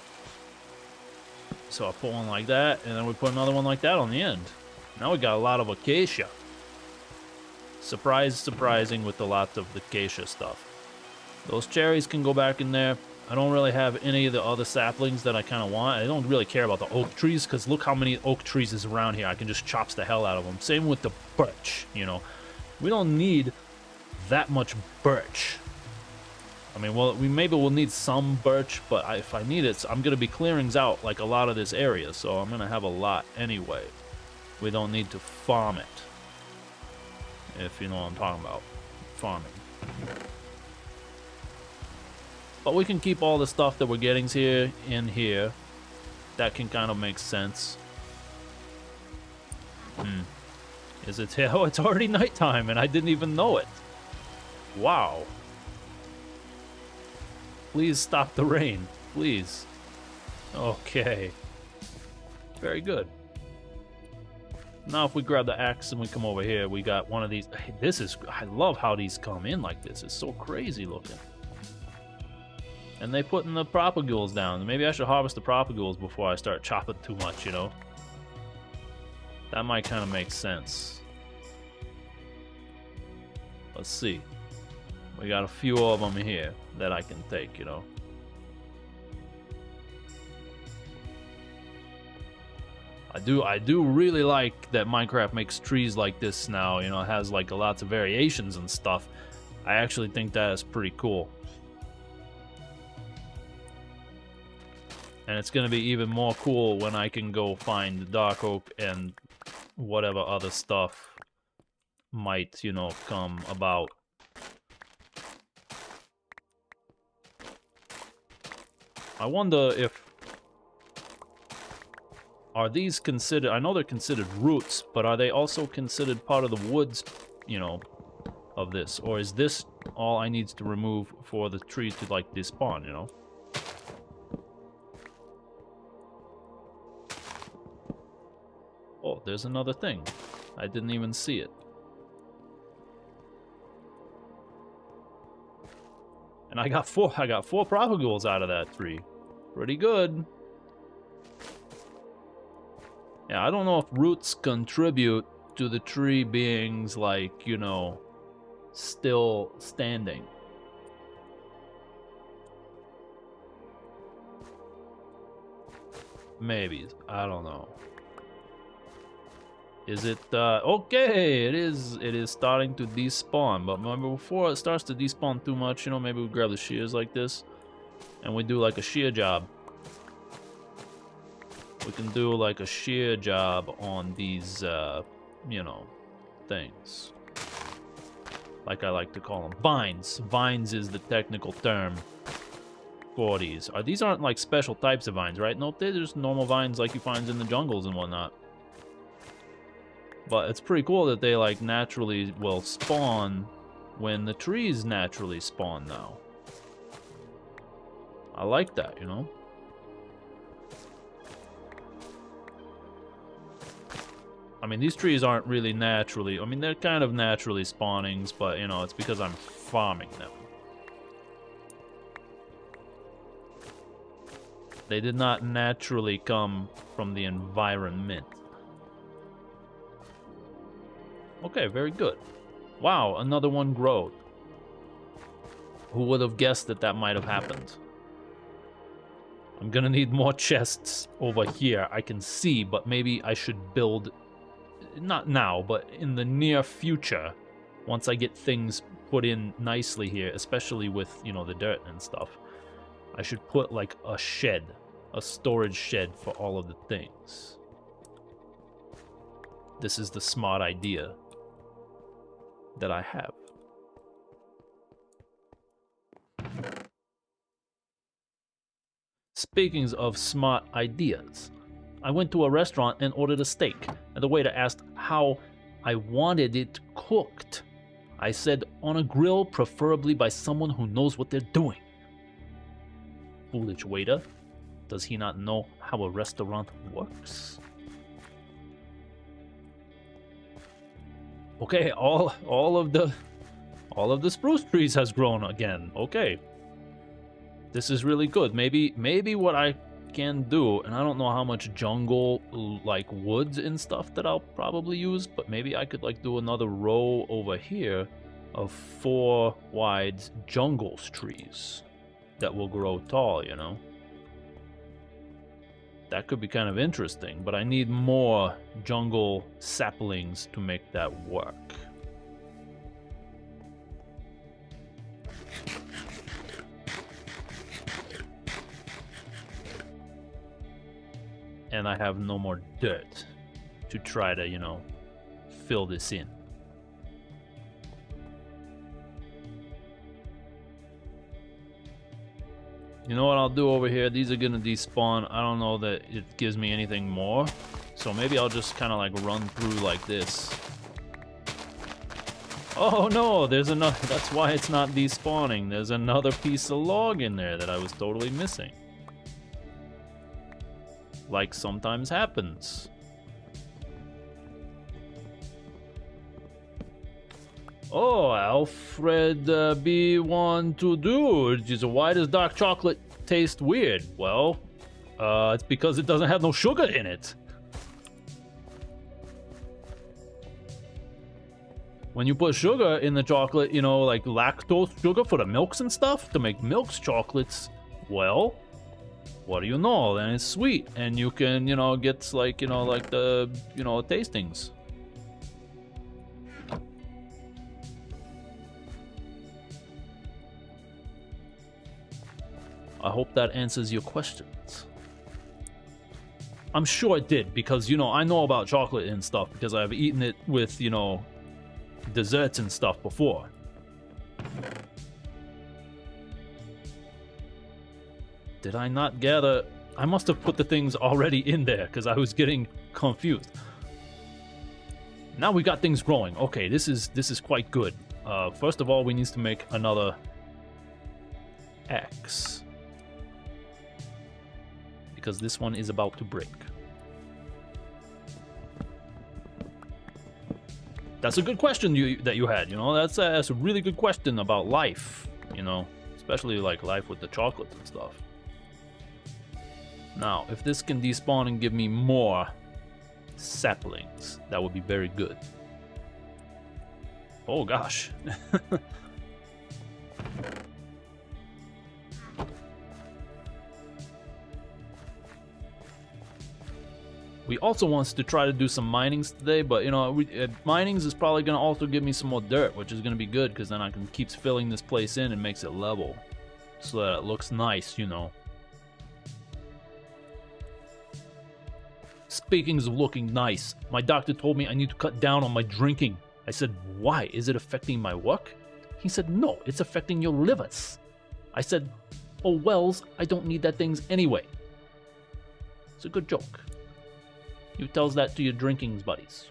So I put one like that, and then we put another one like that on the end. Now we got a lot of acacia. Surprising with a lot of the acacia stuff. Those cherries can go back in there. I don't really have any of the other saplings that I kind of want. I don't really care about the oak trees, because look how many oak trees is around here. I can just chop the hell out of them. Same with the birch, you know. We don't need that much birch. I mean, well, maybe we'll need some birch, but if I need it, I'm going to be clearing out, like, a lot of this area, so I'm going to have a lot anyway. We don't need to farm it, if you know what I'm talking about. Farming. But we can keep all the stuff that we're getting here in here. That can kind of make sense. Is it? Oh, it's already nighttime, and I didn't even know it. Wow. Please stop the rain. Please. Okay. Very good. Now if we grab the axe and we come over here, we got one of these. Hey, this is... I love how these come in like this. It's so crazy looking. And they put in the propagules down. Maybe I should harvest the propagules before I start chopping too much, you know? That might kind of make sense. Let's see. We got a few of them here that I can take, you know. I do really like that Minecraft makes trees like this now, you know, it has like lots of variations and stuff. I actually think that is pretty cool. And it's gonna be even more cool when I can go find the dark oak and whatever other stuff might, you know, come about. I wonder if... Are these considered... I know they're considered roots, but are they also considered part of the woods, you know, of this? Or is this all I need to remove for the tree to, like, despawn, you know? Oh, there's another thing. I didn't even see it. And I got four propagules out of that tree. Pretty good. Yeah, I don't know if roots contribute to the tree being, like, you know, still standing. Maybe. I don't know. Is it, okay, it is starting to despawn, but remember, before it starts to despawn too much, you know, maybe we grab the shears like this, and we do like a shear job. We can do like a shear job on these, you know, things. Like I like to call them. Vines. Vines is the technical term for these. These aren't like special types of vines, right? Nope, they're just normal vines like you find in the jungles and whatnot. But it's pretty cool that they, like, naturally will spawn when the trees naturally spawn now. I like that, you know? I mean, these trees aren't really naturally... I mean, they're kind of naturally spawnings, but, you know, it's because I'm farming them. They did not naturally come from the environment. Okay, very good. Wow, another one growed. Who would have guessed that that might have happened? I'm gonna need more chests over here, I can see, but maybe I should build... Not now, but in the near future, once I get things put in nicely here, especially with, you know, the dirt and stuff. I should put, like, a shed, a storage shed for all of the things. This is the smart idea that I have. Speaking of smart ideas, I went to a restaurant and ordered a steak, and the waiter asked how I wanted it cooked. I said, on a grill, preferably by someone who knows what they're doing. Foolish waiter. Does he not know how a restaurant works? Okay, all of the spruce trees has grown again. Okay. This is really good. Maybe what I can do, and I don't know how much jungle like woods and stuff that I'll probably use, but maybe I could like do another row over here of 4 wide jungle trees that will grow tall, you know. That could be kind of interesting, but I need more jungle saplings to make that work. And I have no more dirt to try to, you know, fill this in. You know what I'll do over here? These are gonna despawn. I don't know that it gives me anything more. So maybe I'll just kind of like run through like this. Oh no, there's another, that's why it's not despawning. There's another piece of log in there that I was totally missing. Like sometimes happens. Oh, Alfred B1 to do. Just why does dark chocolate taste weird? Well, it's because it doesn't have no sugar in it. When you put sugar in the chocolate, you know, like lactose sugar for the milks and stuff to make milks chocolates, well, what do you know? Then it's sweet, and you can, you know, get like, you know, like the, you know, tastings. I hope that answers your questions. I'm sure it did, because, you know, I know about chocolate and stuff, because I've eaten it with, you know, desserts and stuff before. Did I not gather? I must have put the things already in there, because I was getting confused. Now we got things growing. Okay, this is quite good. First of all, we need to make another X, because this one is about to break. That's a good question that you had, you know. That's a really good question about life, you know, especially like life with the chocolates and stuff. Now, if this can despawn and give me more saplings, that would be very good. Oh gosh. We also want to try to do some minings today, but you know, minings is probably going to also give me some more dirt, which is going to be good, because then I can keep filling this place in and makes it level, so that it looks nice, you know. Speaking of looking nice, my doctor told me I need to cut down on my drinking. I said, why? Is it affecting my work? He said, no, it's affecting your livers. I said, oh wells, I don't need that things anyway. It's a good joke. You tells that to your drinkings buddies.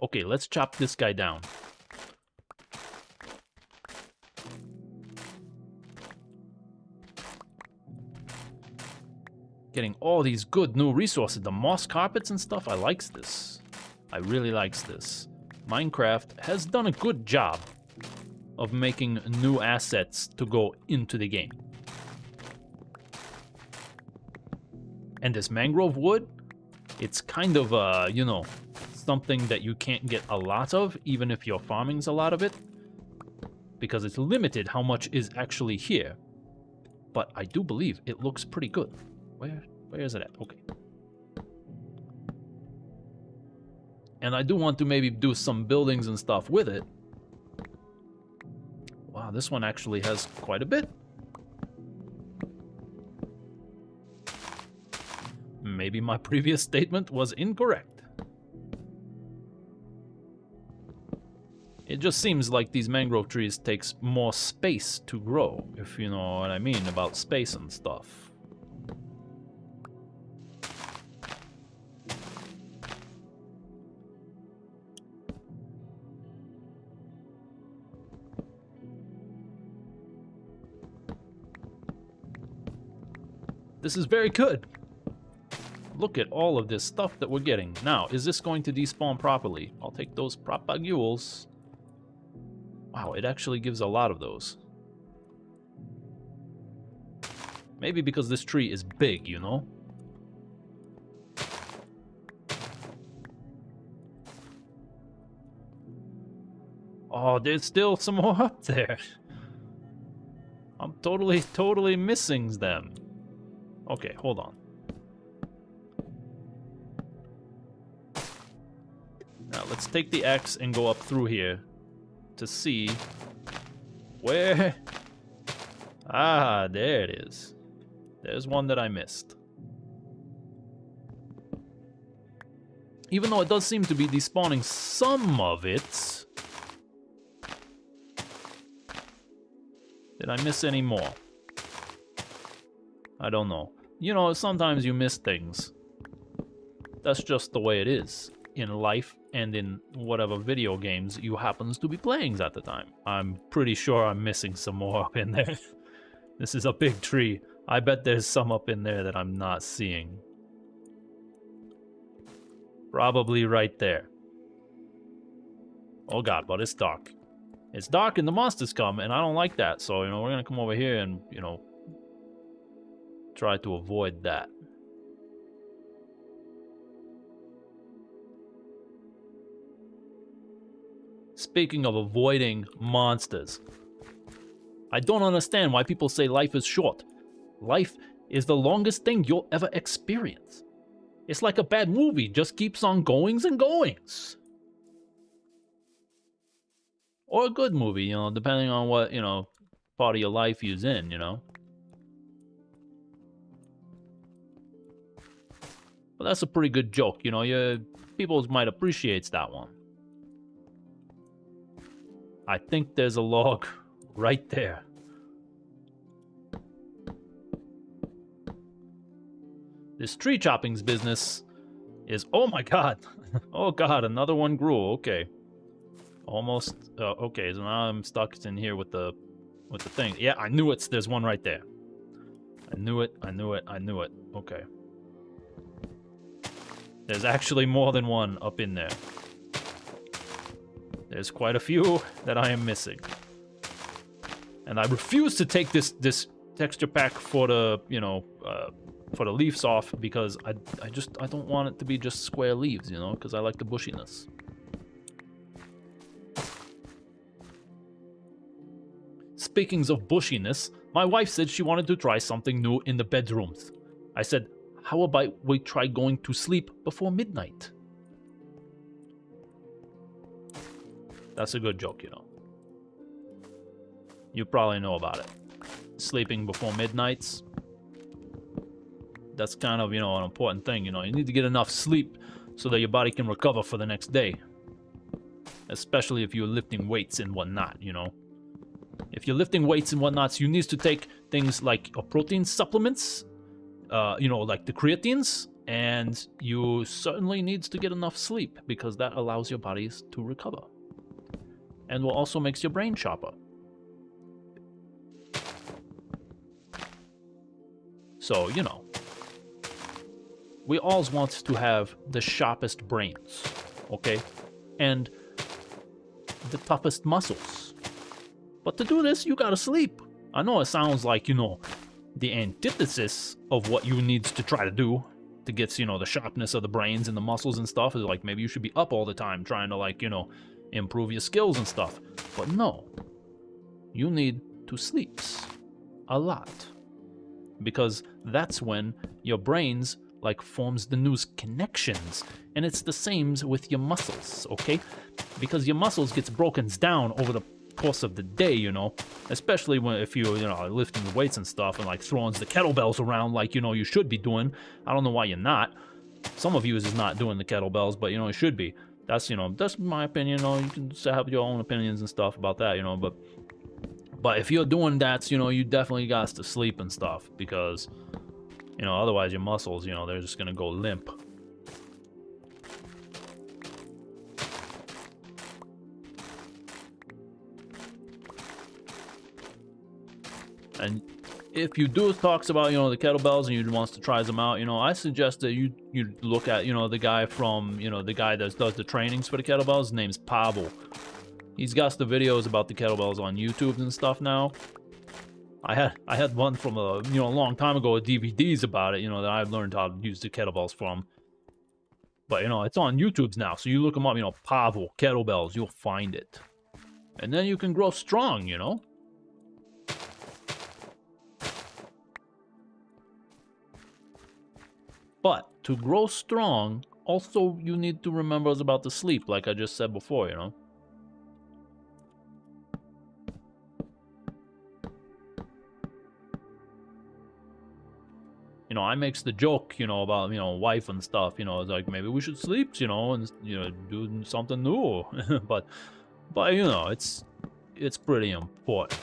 Okay, let's chop this guy down. Getting all these good new resources. The moss carpets and stuff. I likes this. I really likes this. Minecraft has done a good job of making new assets to go into the game. And this mangrove wood, it's kind of, you know, something that you can't get a lot of, even if you're farming's a lot of it, because it's limited how much is actually here. But I do believe it looks pretty good. Where is it at? Okay. And I do want to maybe do some buildings and stuff with it. Wow, this one actually has quite a bit. Maybe my previous statement was incorrect. It just seems like these mangrove trees takes more space to grow, if you know what I mean about space and stuff. This is very good. Look at all of this stuff that we're getting. Now, is this going to despawn properly? I'll take those propagules. Wow, it actually gives a lot of those. Maybe because this tree is big, you know? Oh, there's still some more up there. I'm totally missing them. Okay, hold on. Now, let's take the axe and go up through here to see where... Ah, there it is. There's one that I missed. Even though it does seem to be despawning some of it. Did I miss any more? I don't know. You know, sometimes you miss things. That's just the way it is in life and in whatever video games you happens to be playing at the time. I'm pretty sure I'm missing some more up in there. This is a big tree. I bet there's some up in there that I'm not seeing. Probably right there. Oh god, but it's dark. It's dark and the monsters come, and I don't like that. So, you know, we're gonna come over here and, you know, try to avoid that. Speaking of avoiding monsters, I don't understand why people say life is short. Life is the longest thing you'll ever experience. It's like a bad movie, just keeps on goings and goings. Or a good movie, you know, depending on what, you know, part of your life you's in, you know. But that's a pretty good joke, you know, people might appreciate that one. I think there's a log right there. This tree chopping's business is, oh my god. Oh god, another one grew, okay. Almost, okay, so now I'm stuck in here with the thing. Yeah, I knew it, there's one right there. I knew it, okay. There's actually more than one up in there. There's quite a few that I am missing. And I refuse to take this texture pack for the, you know, for the leaves off, because I don't want it to be just square leaves, you know, because I like the bushiness. Speaking of bushiness, my wife said she wanted to try something new in the bedrooms. I said, how about we try going to sleep before midnight? That's a good joke, you know. You probably know about it. Sleeping before midnights. That's kind of, you know, an important thing, you know. You need to get enough sleep so that your body can recover for the next day. Especially if you're lifting weights and whatnot, you know. If you're lifting weights and whatnot, you need to take things like protein supplements, you know, like the creatines, And you certainly needs to get enough sleep, because that allows your bodies to recover. And will also makes your brain sharper. So, you know, we always want to have the sharpest brains, okay? And the toughest muscles. But to do this, you gotta sleep. I know it sounds like, you know, the antithesis of what you need to try to do to get, you know, the sharpness of the brains and the muscles and stuff is like maybe you should be up all the time trying to, like, you know, improve your skills and stuff. But no, you need to sleep a lot, because that's when your brains like forms the new connections, and it's the same with your muscles, okay? Because your muscles gets broken down over the course of the day, you know, especially when if you know, lifting the weights and stuff and like throwing the kettlebells around like, you know, you should be doing. I don't know why you're not. Some of you is not doing the kettlebells, but you know, it should be. That's, you know, that's my opinion. You know, you can have your own opinions and stuff about that, you know, but if you're doing that, you know, you definitely got to sleep and stuff, because, you know, otherwise your muscles, you know, they're just gonna go limp. And if you do talks about, you know, the kettlebells and you wants to try them out, you know, I suggest that you look at, you know, the guy from, you know, the guy that does the trainings for the kettlebells. His name's Pavel. He's got the videos about the kettlebells on YouTube and stuff now. I had one from a, you know, a long time ago, DVDs about it, you know, that I learned how to use the kettlebells from. But, you know, it's on YouTube's now, so you look them up, you know, Pavel, kettlebells, you'll find it. And then you can grow strong, you know? But to grow strong, also you need to remember about the sleep, like I just said before, you know? You know, I makes the joke, you know, about, you know, wife and stuff, you know, it's like maybe we should sleep, you know, and, you know, do something new. but you know, it's pretty important.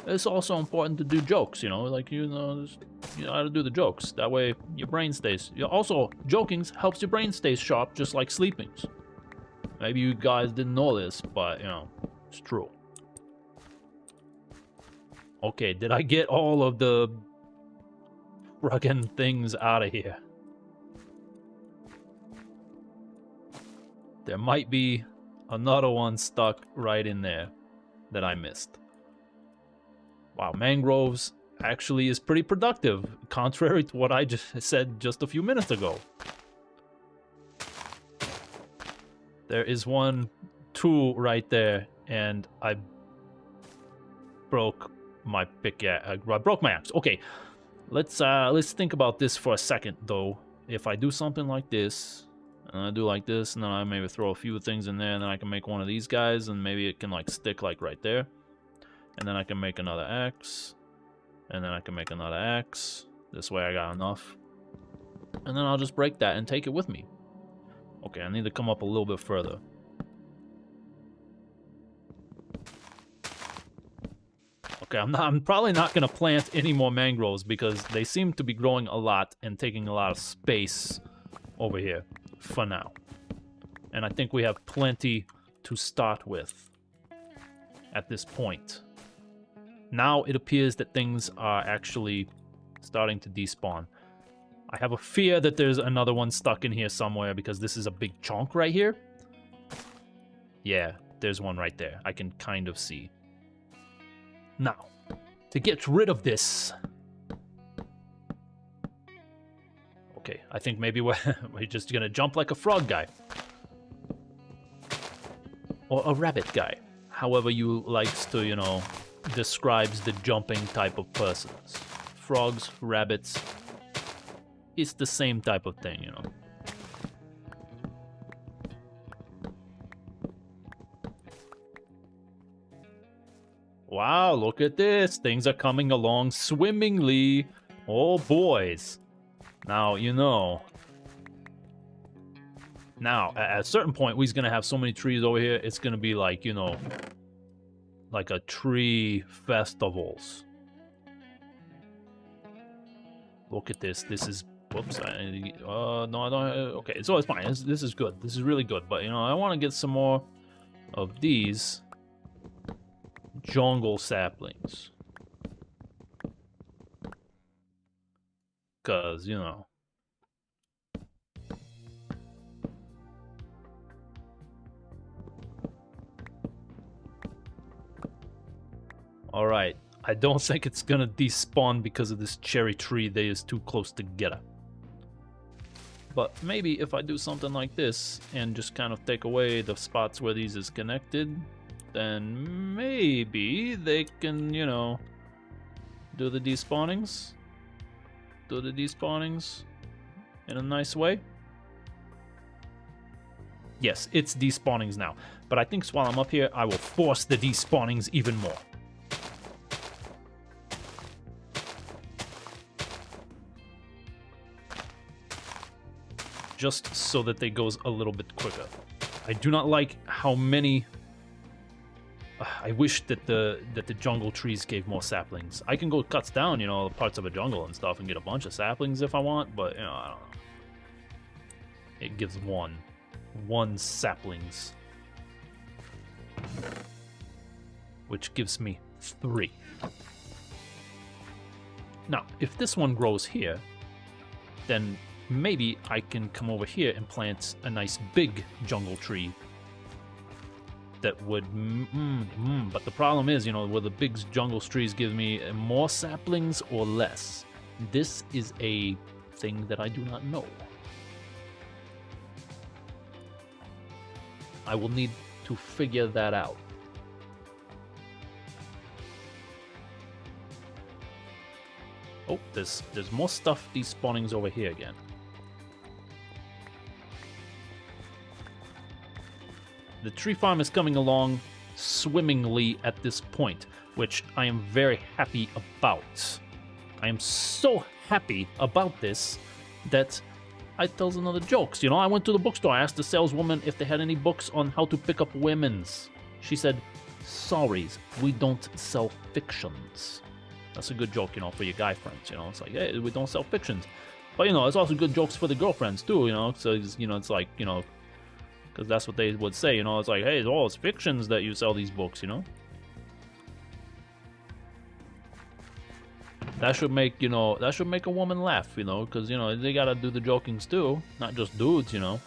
It's also important to do jokes, you know, like, you know, you know how to do the jokes. That way your brain stays. Also, joking helps your brain stay sharp, just like sleeping. Maybe you guys didn't know this, but, you know, it's true. Okay, did I get all of the friggin' things out of here? There might be another one stuck right in there that I missed. Wow, mangroves actually is pretty productive, contrary to what I just said just a few minutes ago. There is one tool right there, and I broke my pick. Yeah, I broke my axe. Okay, let's think about this for a second, though. If I do something like this, and I do like this, and then I maybe throw a few things in there, and then I can make one of these guys, and maybe it can like stick like right there. And then I can make another axe. And then I can make another axe. This way I got enough. And then I'll just break that and take it with me. Okay, I need to come up a little bit further. Okay, I'm probably not going to plant any more mangroves because they seem to be growing a lot and taking a lot of space over here for now. And I think we have plenty to start with at this point. Now it appears that things are actually starting to despawn. I have a fear that there's another one stuck in here somewhere because this is a big chunk right here. Yeah, there's one right there. I can kind of see. Now, to get rid of this... Okay, I think maybe we're just gonna jump like a frog guy. Or a rabbit guy. However you likes to, you know... describes the jumping type of persons. Frogs, rabbits, it's the same type of thing, you know. Wow, look at this. Things are coming along swimmingly. Oh, boys. Now, you know. Now, at a certain point, we're going to have so many trees over here, it's going to be like, you know... like a tree festivals. Look at this. This is... Whoops. No, I don't... Okay, so it's fine. This is good. This is really good. But, you know, I want to get some more of these jungle saplings. Because, you know... Alright. I don't think it's gonna despawn because of this cherry tree. They is too close together. But maybe if I do something like this and just kind of take away the spots where these is connected, then maybe they can, you know, do the despawnings. Do the despawnings in a nice way. Yes, it's despawnings now. But I think while I'm up here, I will force the despawnings even more. Just so that they goes a little bit quicker. I do not like how many... I wish that the jungle trees gave more saplings. I can go cuts down, you know, parts of a jungle and stuff and get a bunch of saplings if I want, but, you know, I don't know. It gives one saplings. Which gives me 3. Now, if this one grows here, then maybe I can come over here and plant a nice big jungle tree that would... But the problem is, you know, will the big jungle trees give me more saplings or less? This is a thing that I do not know. I will need to figure that out. Oh, there's more stuff despawnings over here again. The tree farm is coming along swimmingly at this point, which I am very happy about. I am so happy about this that I tells another jokes. You know, I went to the bookstore. I asked the saleswoman if they had any books on how to pick up women's. She said, "Sorry, we don't sell fictions." That's a good joke, you know, for your guy friends. You know, it's like, hey, we don't sell fictions. But, you know, it's also good jokes for the girlfriends, too, you know. So, you know, it's like, you know, because that's what they would say, you know. It's like, hey, it's fictions that you sell these books, you know. That should make, you know, that should make a woman laugh, you know, because, you know, they gotta do the jokings too, not just dudes, you know.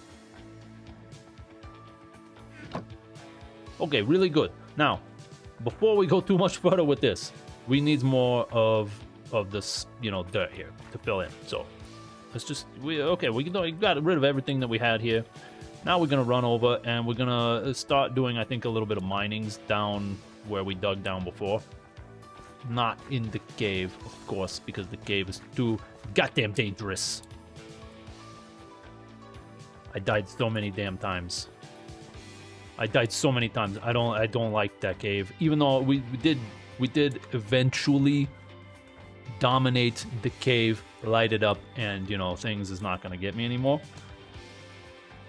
Okay, really good. Now, before we go too much further with this, we need more of this, you know, dirt here to fill in. So let's just we got rid of everything that we had here. Now we're gonna run over and we're gonna start doing, I think, a little bit of minings down where we dug down before. Not in the cave, of course, because the cave is too goddamn dangerous. I died so many damn times. I died so many times. I don't like that cave. Even though we did eventually dominate the cave, light it up, and, you know, things is not gonna get me anymore.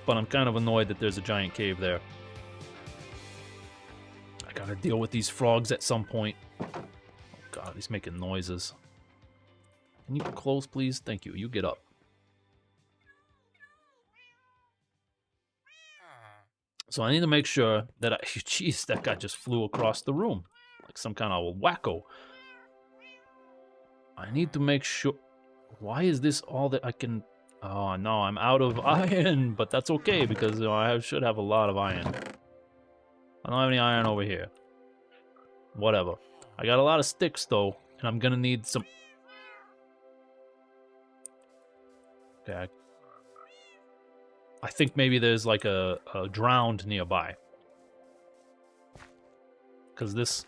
But I'm kind of annoyed that there's a giant cave there. I gotta deal with these frogs at some point. God, he's making noises. Can you close, please? Thank you. You get up. So I need to make sure that I... Jeez, that guy just flew across the room. Like some kind of wacko. I need to make sure... Why is this all that I can... Oh, no, I'm out of iron. But that's okay, because, you know, I should have a lot of iron. I don't have any iron over here. Whatever. I got a lot of sticks, though, and I'm gonna need some... Okay. I think maybe there's, like, a drowned nearby. Because this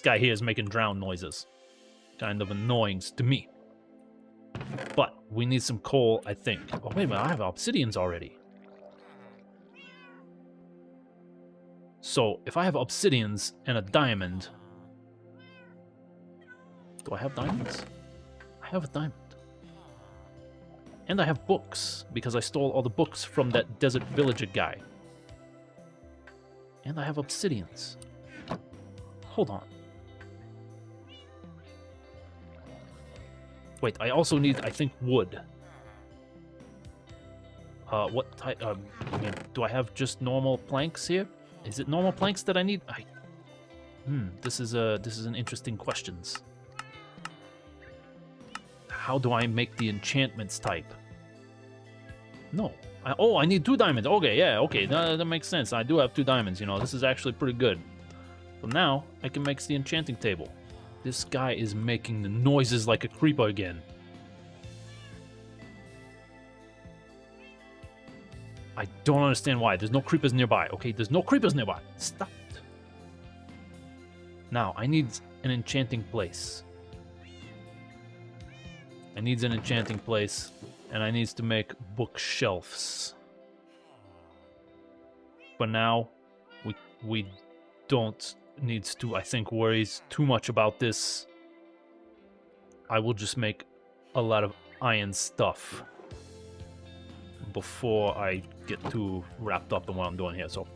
guy here is making drown noises. Kind of annoying to me. But we need some coal, I think. Oh, wait a minute, I have obsidians already. So, if I have obsidians and a diamond... Do I have diamonds? I have a diamond. And I have books, because I stole all the books from that desert villager guy. And I have obsidians. Hold on. Wait, I also need, I think, wood. What type? I mean, do I have just normal planks here? Is it normal planks that I need? This is an interesting questions. How do I make the enchantments type? No. I need 2 diamonds. Okay, yeah, okay, that makes sense. I do have 2 diamonds, you know, this is actually pretty good. So now, I can make the enchanting table. This guy is making the noises like a creeper again. I don't understand why. There's no creepers nearby, okay? There's no creepers nearby. Stop it. Now, I need an enchanting place. I need an enchanting place. And I need to make bookshelves. But now, we don't need to, I think, worry too much about this. I will just make a lot of iron stuff before I get too wrapped up in what I'm doing here. So,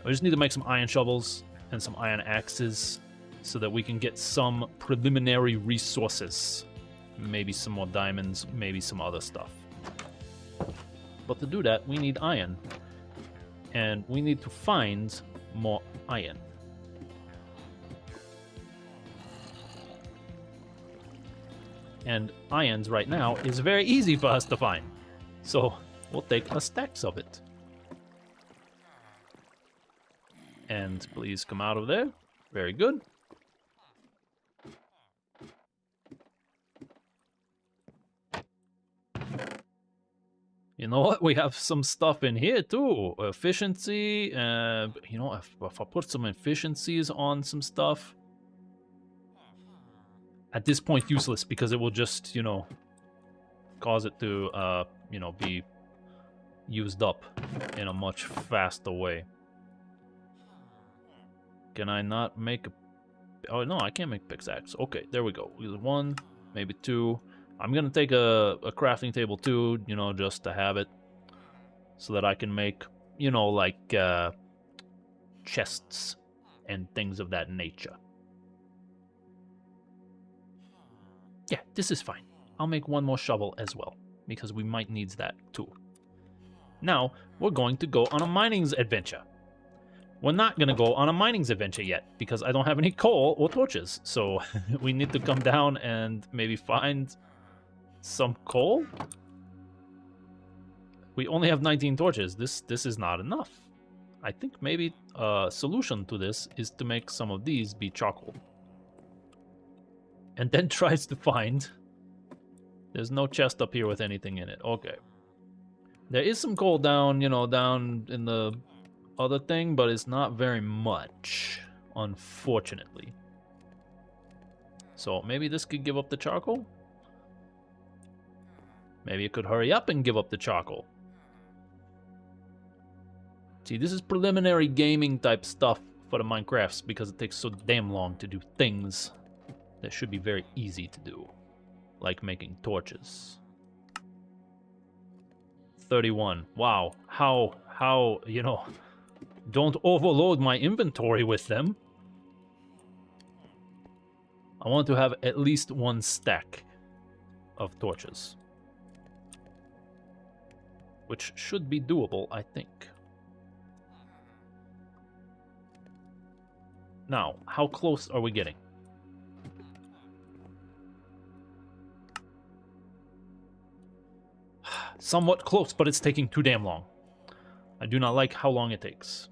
I just need to make some iron shovels and some iron axes so that we can get some preliminary resources. Maybe some more diamonds, maybe some other stuff. But to do that, we need iron. And we need to find more iron. And irons right now is very easy for us to find. So we'll take a stacks of it. And please come out of there. Very good. You know what? We have some stuff in here too. Efficiency. You know, if I put some efficiencies on some stuff. At this point, useless because it will just, you know, cause it to, you know, be used up in a much faster way. Can I not make a... Oh, no, I can't make pickaxe. Okay, there we go. 1, maybe 2. I'm gonna take a crafting table too, you know, just to have it. So that I can make, you know, like, chests and things of that nature. Yeah, this is fine. I'll make 1 more shovel as well, because we might need that too. Now, we're going to go on a mining adventure. We're not going to go on a mining adventure yet, because I don't have any coal or torches. So, we need to come down and maybe find some coal? We only have 19 torches. This is not enough. I think maybe a solution to this is to make some of these be charcoal. And then tries to find... There's no chest up here with anything in it. Okay. There is some coal down, you know, down in the other thing, but it's not very much, unfortunately. So maybe this could give up the charcoal? Maybe it could hurry up and give up the charcoal. See, this is preliminary gaming type stuff for the Minecrafts because it takes so damn long to do things that should be very easy to do. Like making torches. 31. Wow. How, you know, don't overload my inventory with them. I want to have at least 1 stack of torches. Which should be doable, I think. Now, how close are we getting? Somewhat close, but it's taking too damn long. I do not like how long it takes.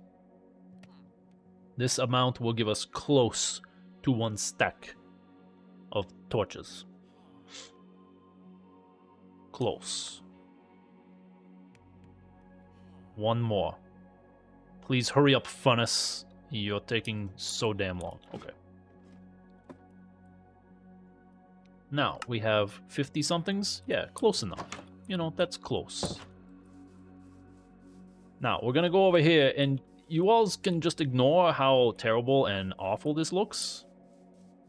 This amount will give us close to 1 stack of torches. Close. 1 more. Please hurry up, furnace. You're taking so damn long. Okay. Now, we have 50-somethings. Yeah, close enough. You know, that's close. Now, we're gonna go over here, and you all can just ignore how terrible and awful this looks.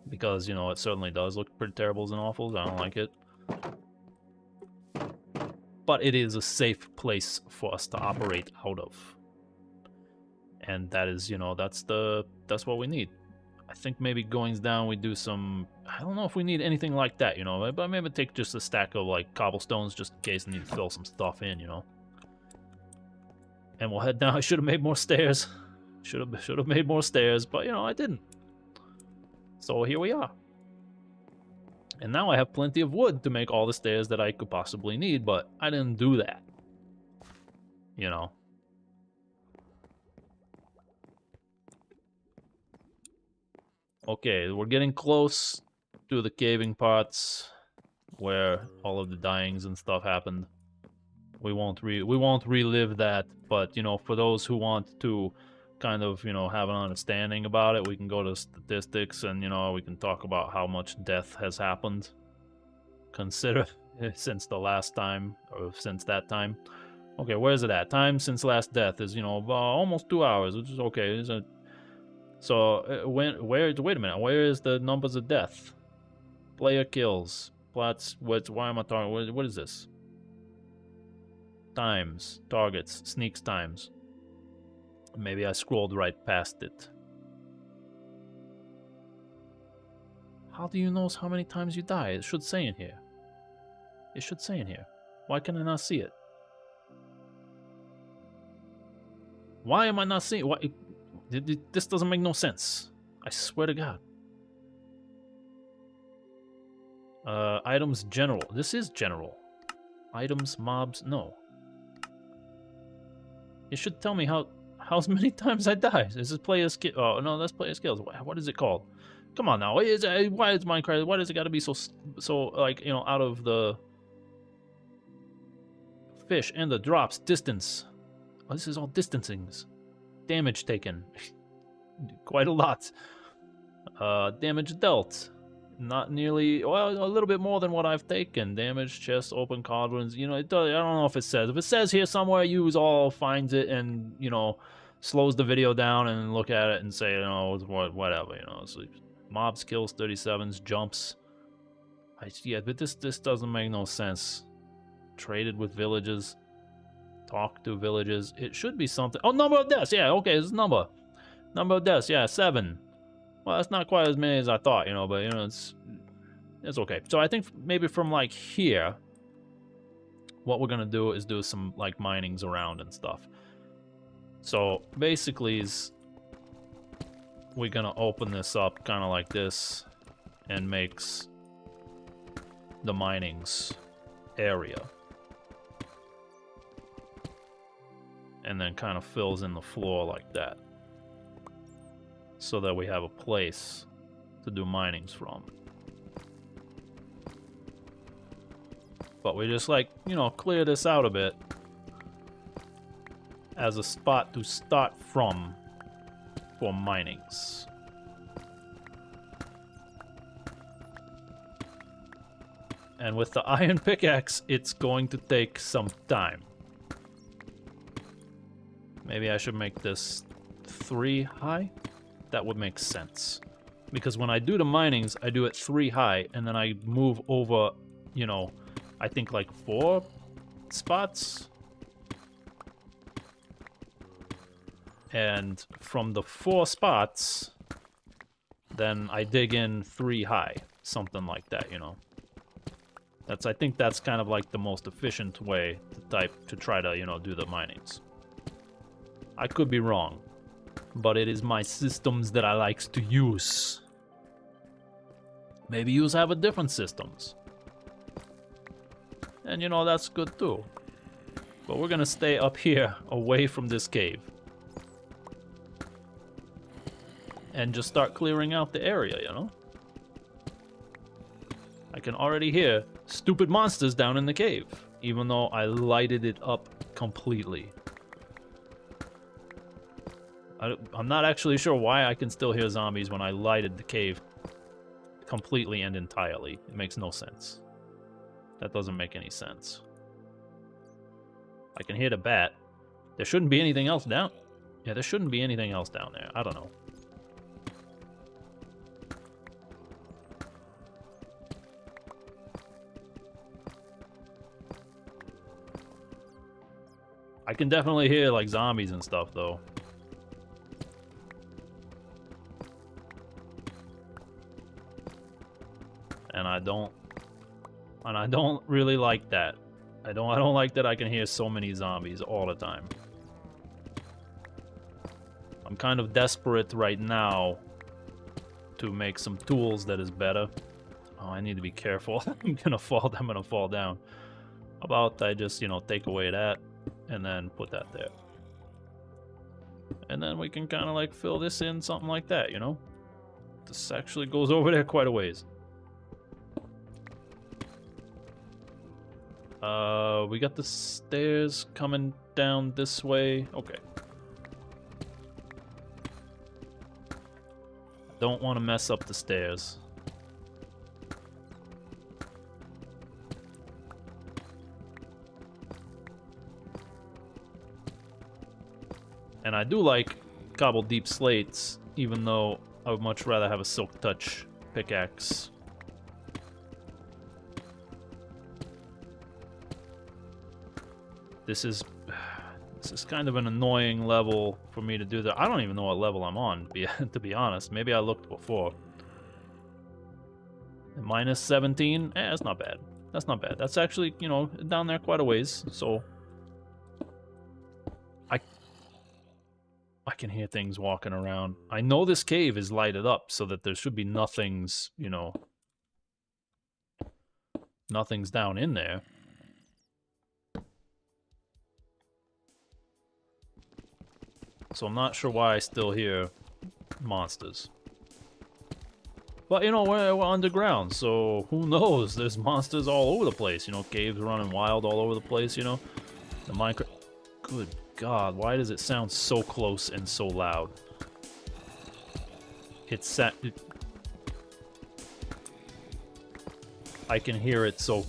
Because, you know, it certainly does look pretty terrible and awful. I don't like it. But it is a safe place for us to operate out of. And that is, you know, that's what we need. I think maybe going down we do some I don't know if we need anything like that, you know, but maybe take just a stack of, like, cobblestones just in case I need to fill some stuff in, you know. And we'll head down. I should have made more stairs. Should have made more stairs, but, you know, I didn't. So here we are. And now I have plenty of wood to make all the stairs that I could possibly need, but I didn't do that. You know. Okay, we're getting close to the caving parts where all of the dyings and stuff happened. We won't relive that, but, you know, for those who want to kind of, you know, have an understanding about it, we can go to statistics and, you know, we can talk about how much death has happened. Consider since the last time, or since that time. Okay, where is it at? Time since last death is, you know, almost 2 hours, which is okay. So, wait a minute, where is the numbers of death? Player kills. Plots, why am I talking, what is this? Times, targets, sneaks times. Maybe I scrolled right past it. How do you know how many times you die? It should say in here. It should say in here. Why can I not see it? Why am I not seeing? Why? This doesn't make no sense. I swear to God. Items general. This is general. Items, mobs, no. It should tell me how many times I die. Is this player skill? Oh no, that's player skills. What is it called? Come on now. Why is Minecraft? Why does it got to be so like, you know, out of the fish and the drops distance? Oh, this is all distancings. Damage taken. Quite a lot. Damage dealt. Not nearly, well, a little bit more than what I've taken. Damage, chest, open cauldrons. You know, it does, I don't know if it says. If it says here somewhere, use all, finds it, and, you know, slows the video down and look at it and say, you know, whatever, you know. So, mobs, kills, 37s, jumps. Yeah, but this doesn't make no sense. Traded with villages. Talk to villages. It should be something. Oh, number of deaths. Yeah, okay, it's number. Number of deaths. Yeah, 7. Well, that's not quite as many as I thought, you know, but, you know, it's okay. So I think maybe from, like, here, what we're going to do is do some, like, minings around and stuff. So basically, we're going to open this up kind of like this and makes the minings area. And then kind of fills in the floor like that. So that we have a place to do minings from. But we just, like, you know, clear this out a bit as a spot to start from for minings. And with the iron pickaxe, it's going to take some time. Maybe I should make this 3 high? That would make sense. Because when I do the minings, I do it 3 high, and then I move over, you know, I think like 4 spots. And from the 4 spots, then I dig in 3 high. Something like that, you know. I think that's kind of like the most efficient way to try to, you know, do the minings. I could be wrong. But it is my systems that I likes to use. Maybe you have a different systems. And you know, that's good too. But we're gonna stay up here, away from this cave. And just start clearing out the area, you know? I can already hear stupid monsters down in the cave. Even though I lighted it up completely. I'm not actually sure why I can still hear zombies when I lighted the cave completely and entirely. It makes no sense. That doesn't make any sense. I can hear the bat. There shouldn't be anything else down. Yeah, there shouldn't be anything else down there. I don't know. I can definitely hear, like, zombies and stuff, though. don't really like that. I don't like that I can hear so many zombies all the time. I'm kind of desperate right now to make some tools that is better. Oh, I need to be careful. I'm gonna fall down. How about I just, you know, take away that and then put that there. And then we can kind of like fill this in, something like that, you know? This actually goes over there quite a ways. We got the stairs coming down this way. Okay. Don't want to mess up the stairs. And I do like cobbled deep slates, even though I would much rather have a silk touch pickaxe. This is kind of an annoying level for me to do that. I don't even know what level I'm on, to be honest. Maybe I looked before. Minus 17? Eh, that's not bad. That's not bad. That's actually, you know, down there quite a ways, so... I can hear things walking around. I know this cave is lighted up so that there should be nothing's, you know... Nothing's down in there. So I'm not sure why I still hear monsters. But, you know, we're underground, so who knows? There's monsters all over the place, you know, caves running wild all over the place, you know? The Minecraft... Good God, why does it sound so close and so loud? I can hear it so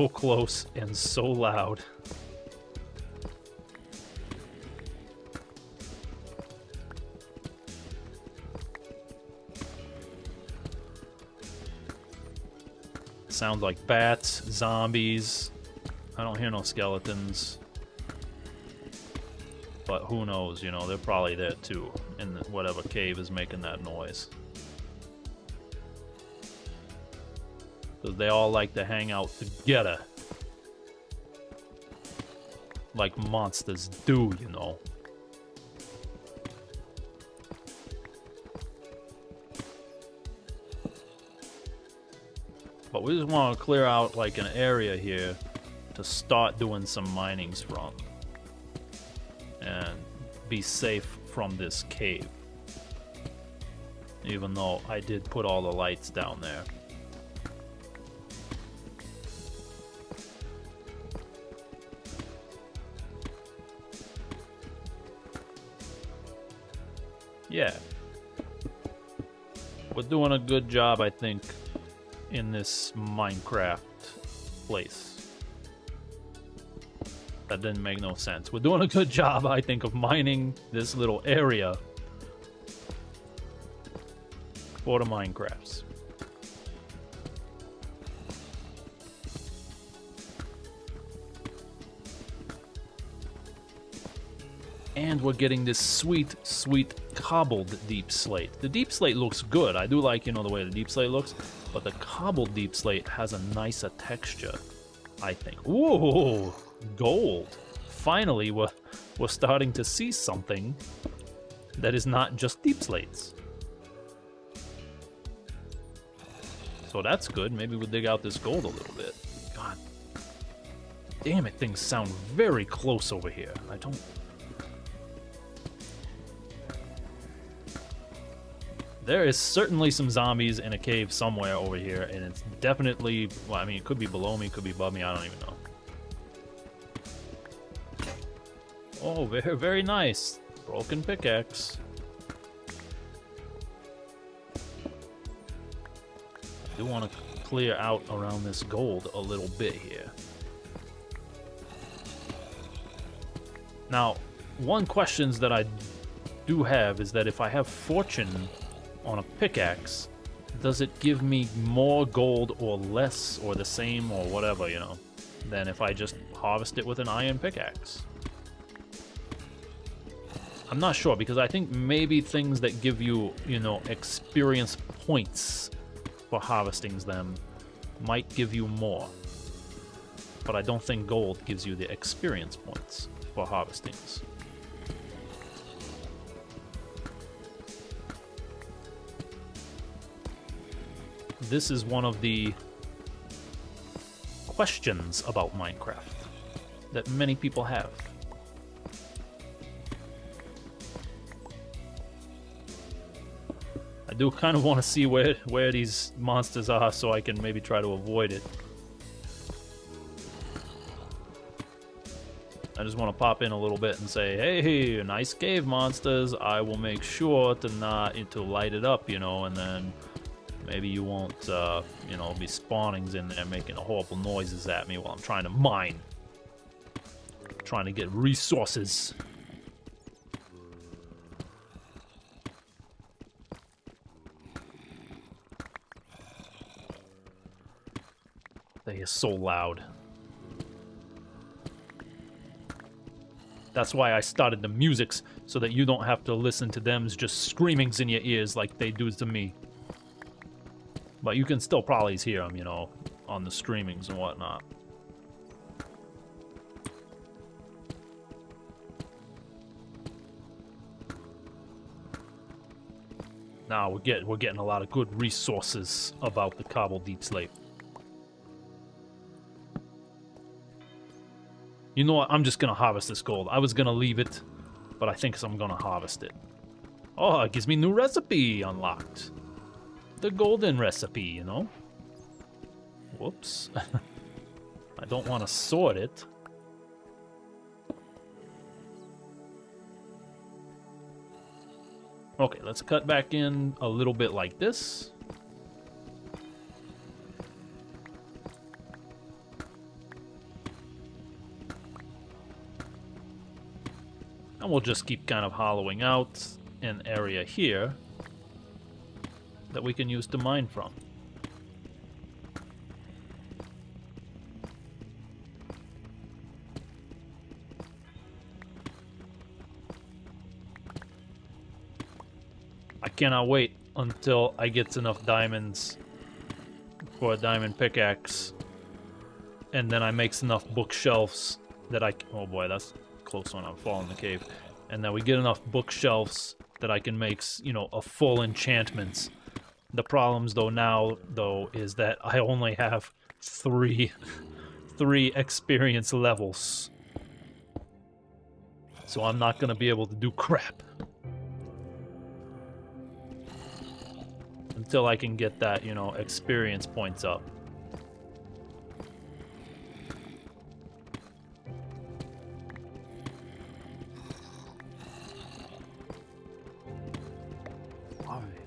close and so loud. Sounds like bats, zombies. I don't hear no skeletons. But who knows, you know, they're probably there too, in whatever cave is making that noise. Because they all like to hang out together. Like monsters do, you know. But we just want to clear out like an area here to start doing some minings from. And be safe from this cave. Even though I did put all the lights down there. Yeah. We're doing a good job, I think, in this Minecraft place. That didn't make no sense. We're doing a good job, I think, of mining this little area for the Minecrafts. And we're getting this sweet, sweet cobbled deep slate. The deep slate looks good. I do like, you know, the way the deep slate looks, but the cobbled deep slate has a nicer texture, I think. Ooh! Gold. Finally, we're starting to see something that is not just deep slates. So that's good. Maybe we'll dig out this gold a little bit. God damn it, things sound very close over here. I don't... There is certainly some zombies in a cave somewhere over here, and it's definitely... Well, I mean, it could be below me, it could be above me, I don't even know. Oh, very, very nice. Broken pickaxe. I do want to clear out around this gold a little bit here. Now, one question that I do have is that if I have fortune on a pickaxe, does it give me more gold or less or the same or whatever, you know, than if I just harvest it with an iron pickaxe? I'm not sure, because I think maybe things that give you, you know, experience points for harvesting them might give you more. But I don't think gold gives you the experience points for harvestings. This is one of the questions about Minecraft that many people have. I do kind of want to see where these monsters are so I can maybe try to avoid it. I just want to pop in a little bit and say, hey, nice cave monsters. I will make sure to light it up, you know, and then maybe you won't, you know, be spawnings in there making horrible noises at me while I'm trying to mine. Trying to get resources. They are so loud. That's why I started the musics, so that you don't have to listen to them just screamings in your ears like they do to me. But you can still probably hear them, you know, on the streamings and whatnot. Now we're getting a lot of good resources about the Cobble Deep Slate. You know what? I'm just gonna harvest this gold. I was gonna leave it, but I think I'm gonna harvest it. Oh, it gives me new recipe unlocked. The golden recipe, you know? Whoops. I don't want to sort it. Okay, let's cut back in a little bit like this. And we'll just keep kind of hollowing out an area here that we can use to mine from. I cannot wait until I get enough diamonds for a diamond pickaxe, and then I make enough bookshelves that I... Oh boy, that's close when I'm falling in the cave. And then we get enough bookshelves that I can make, you know, a full enchantments. The problems though is that I only have three experience levels. So I'm not gonna be able to do crap until I can get that, you know, experience points up.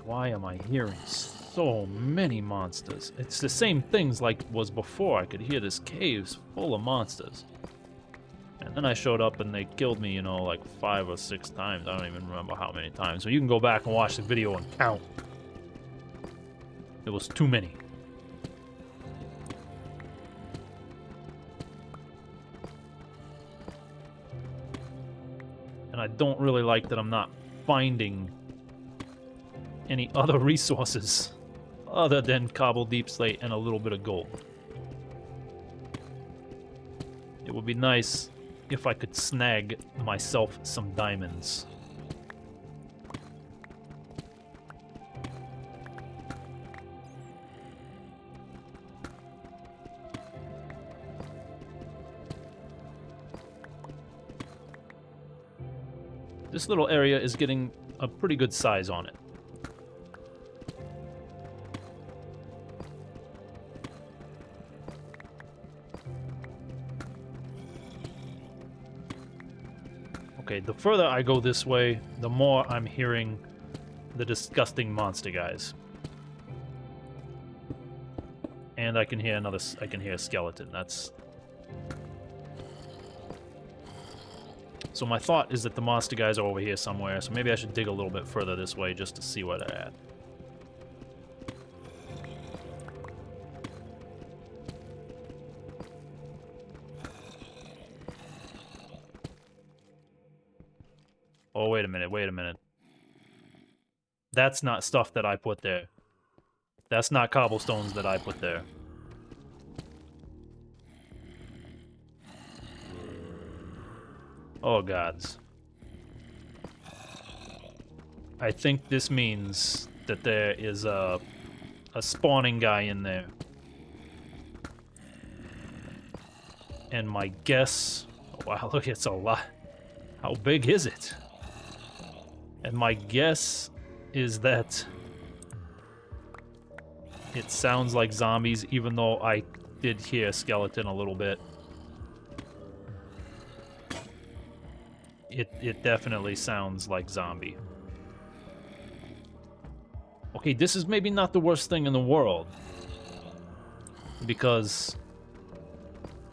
Why am I hearing so many monsters? It's the same things like was before. I could hear this cave's full of monsters. And then I showed up and they killed me, you know, like 5 or 6 times. I don't even remember how many times. So you can go back and watch the video and count. It was too many. And I don't really like that I'm not finding any other resources other than cobble deep slate and a little bit of gold. It would be nice if I could snag myself some diamonds. This little area is getting a pretty good size on it. Okay, the further I go this way, the more I'm hearing the disgusting monster guys. And I can hear a skeleton. That's... So my thought is that the monster guys are over here somewhere, so maybe I should dig a little bit further this way just to see where they're at. Oh, wait a minute. That's not stuff that I put there. That's not cobblestones that I put there. Oh, gods. I think this means that there is a spawning guy in there. And my guess... Wow, look, it's a lot. How big is it? And my guess is that it sounds like zombies, even though I did hear skeleton a little bit. It definitely sounds like zombie. Okay, this is maybe not the worst thing in the world. Because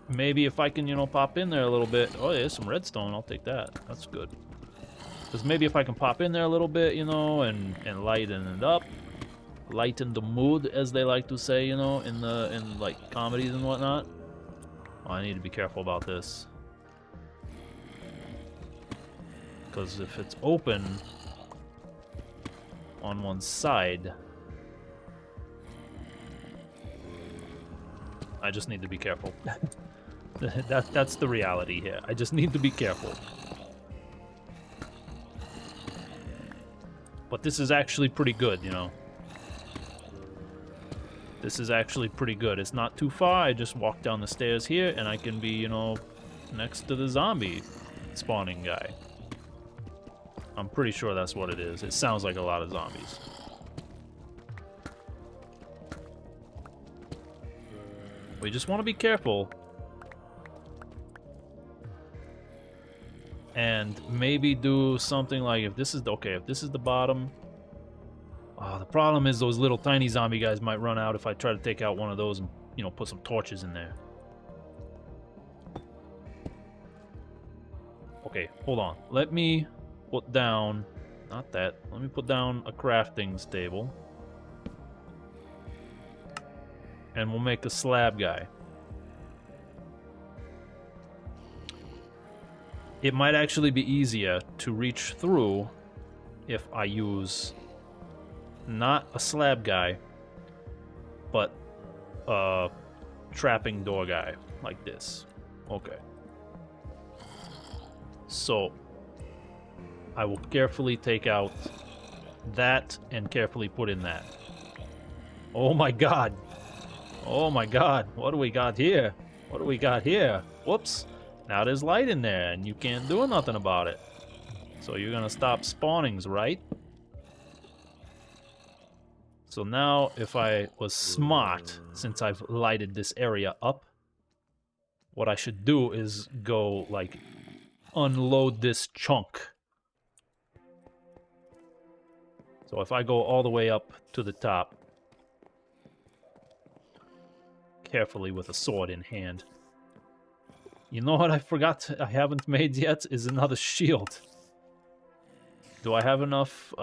maybe if I can, you know, pop in there a little bit... Oh, there's some redstone. I'll take that. That's good. Because maybe if I can pop in there a little bit, you know, and lighten it up. Lighten the mood, as they like to say, you know, in like, comedies and whatnot. Oh, I need to be careful about this. Because if it's open on one side, I just need to be careful. That's the reality here. I just need to be careful. But this is actually pretty good, you know. This is actually pretty good. It's not too far. I just walk down the stairs here, and I can be, you know, next to the zombie spawning guy. I'm pretty sure that's what it is. It sounds like a lot of zombies. We just want to be careful. And maybe do something like, if this is the, okay, if this is the bottom. Oh, the problem is those little tiny zombie guys might run out if I try to take out one of those and, you know, put some torches in there. Okay, hold on. Let me put down, not that, let me put down a crafting table. And we'll make a slab guy. It might actually be easier to reach through if I use not a slab guy, but a trapping door guy, like this. Okay. So, I will carefully take out that and carefully put in that. Oh my god! Oh my god, what do we got here? What do we got here? Whoops! Now there's light in there and you can't do nothing about it. So you're gonna stop spawnings, right? So now, if I was smart, since I've lighted this area up, what I should do is go, like, unload this chunk. So if I go all the way up to the top, carefully with a sword in hand. You know what I forgot I haven't made yet is another shield. Do I have enough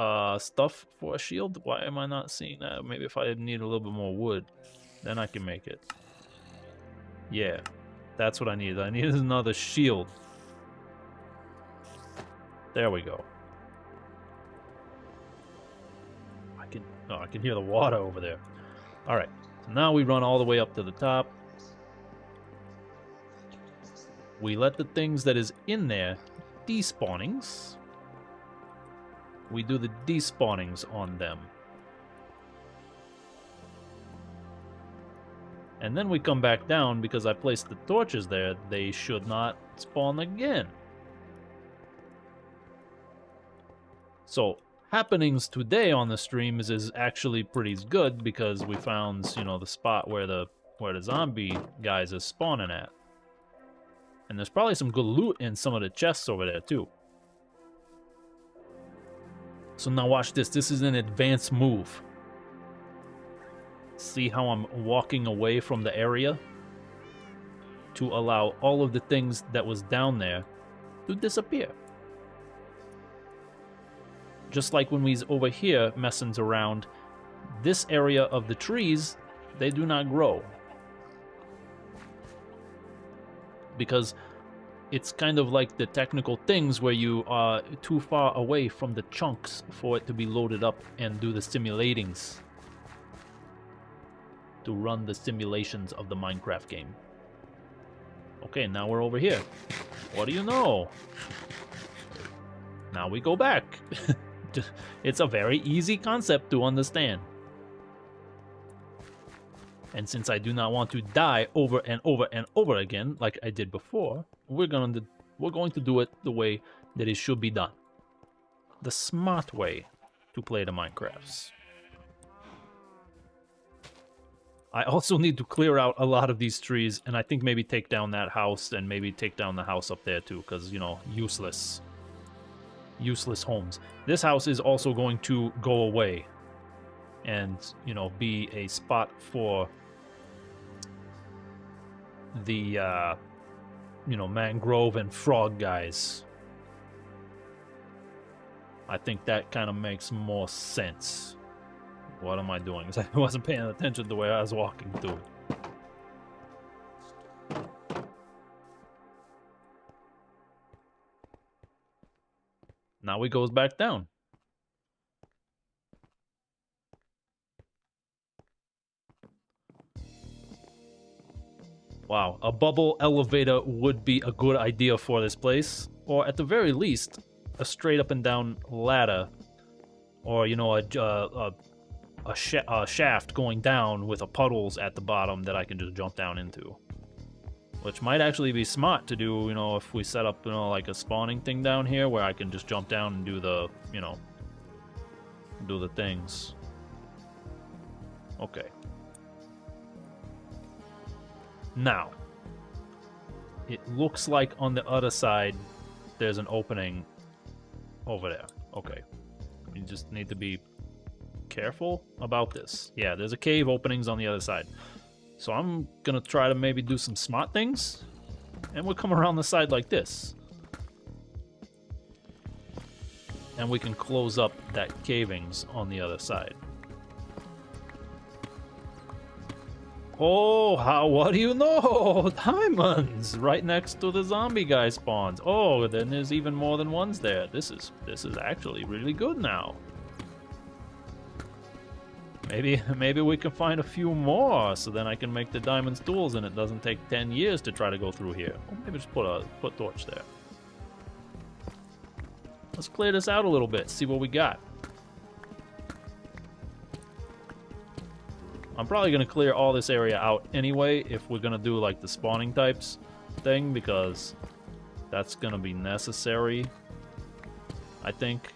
stuff for a shield? Why am I not seeing that? Maybe if I need a little bit more wood, then I can make it. Yeah, that's what I need. I need another shield. There we go. I can hear the water over there. All right, so now we run all the way up to the top. We let the things that is in there despawnings. We do the despawnings on them. And then we come back down because I placed the torches there. They should not spawn again. So, happenings today on the stream is actually pretty good because we found, you know, the spot where the zombie guys are spawning at. And there's probably some good loot in some of the chests over there too. So now watch this. This is an advanced move. See how I'm walking away from the area to allow all of the things that was down there to disappear. Just like when we's over here messing around, this area of the trees, they do not grow. Because it's kind of like the technical things where you are too far away from the chunks for it to be loaded up and do the simulatings. To run the simulations of the Minecraft game. Okay, now we're over here. What do you know? Now we go back. It's a very easy concept to understand. And since I do not want to die over and over and over again, like I did before, we're going to do it the way that it should be done. The smart way to play the Minecrafts. I also need to clear out a lot of these trees, and I think maybe take down that house, and maybe take down the house up there too, because, you know, useless. Useless homes. This house is also going to go away and, you know, be a spot for the, you know, mangrove and frog guys. I think that kind of makes more sense. What am I doing? Because I wasn't paying attention to where I was walking to. Now he goes back down. Wow, a bubble elevator would be a good idea for this place. Or at the very least, a straight up and down ladder. Or, you know, a shaft going down with a puddles at the bottom that I can just jump down into. Which might actually be smart to do, you know, if we set up, you know, like a spawning thing down here where I can just jump down and do the, you know, do the things. Okay. Now, it looks like on the other side there's an opening over there. Okay. You just need to be careful about this. Yeah, there's a cave openings on the other side. So I'm gonna try to maybe do some smart things, and we'll come around the side like this. And we can close up that cavings on the other side. Oh, what do you know? Diamonds! Right next to the zombie guy spawns. Oh, then there's even more than ones there. This is actually really good now. Maybe we can find a few more, so then I can make the diamonds tools, and it doesn't take 10 years to try to go through here. Or maybe just put a torch there. Let's clear this out a little bit, see what we got. I'm probably gonna clear all this area out anyway if we're gonna do like the spawning types thing, because that's gonna be necessary, I think.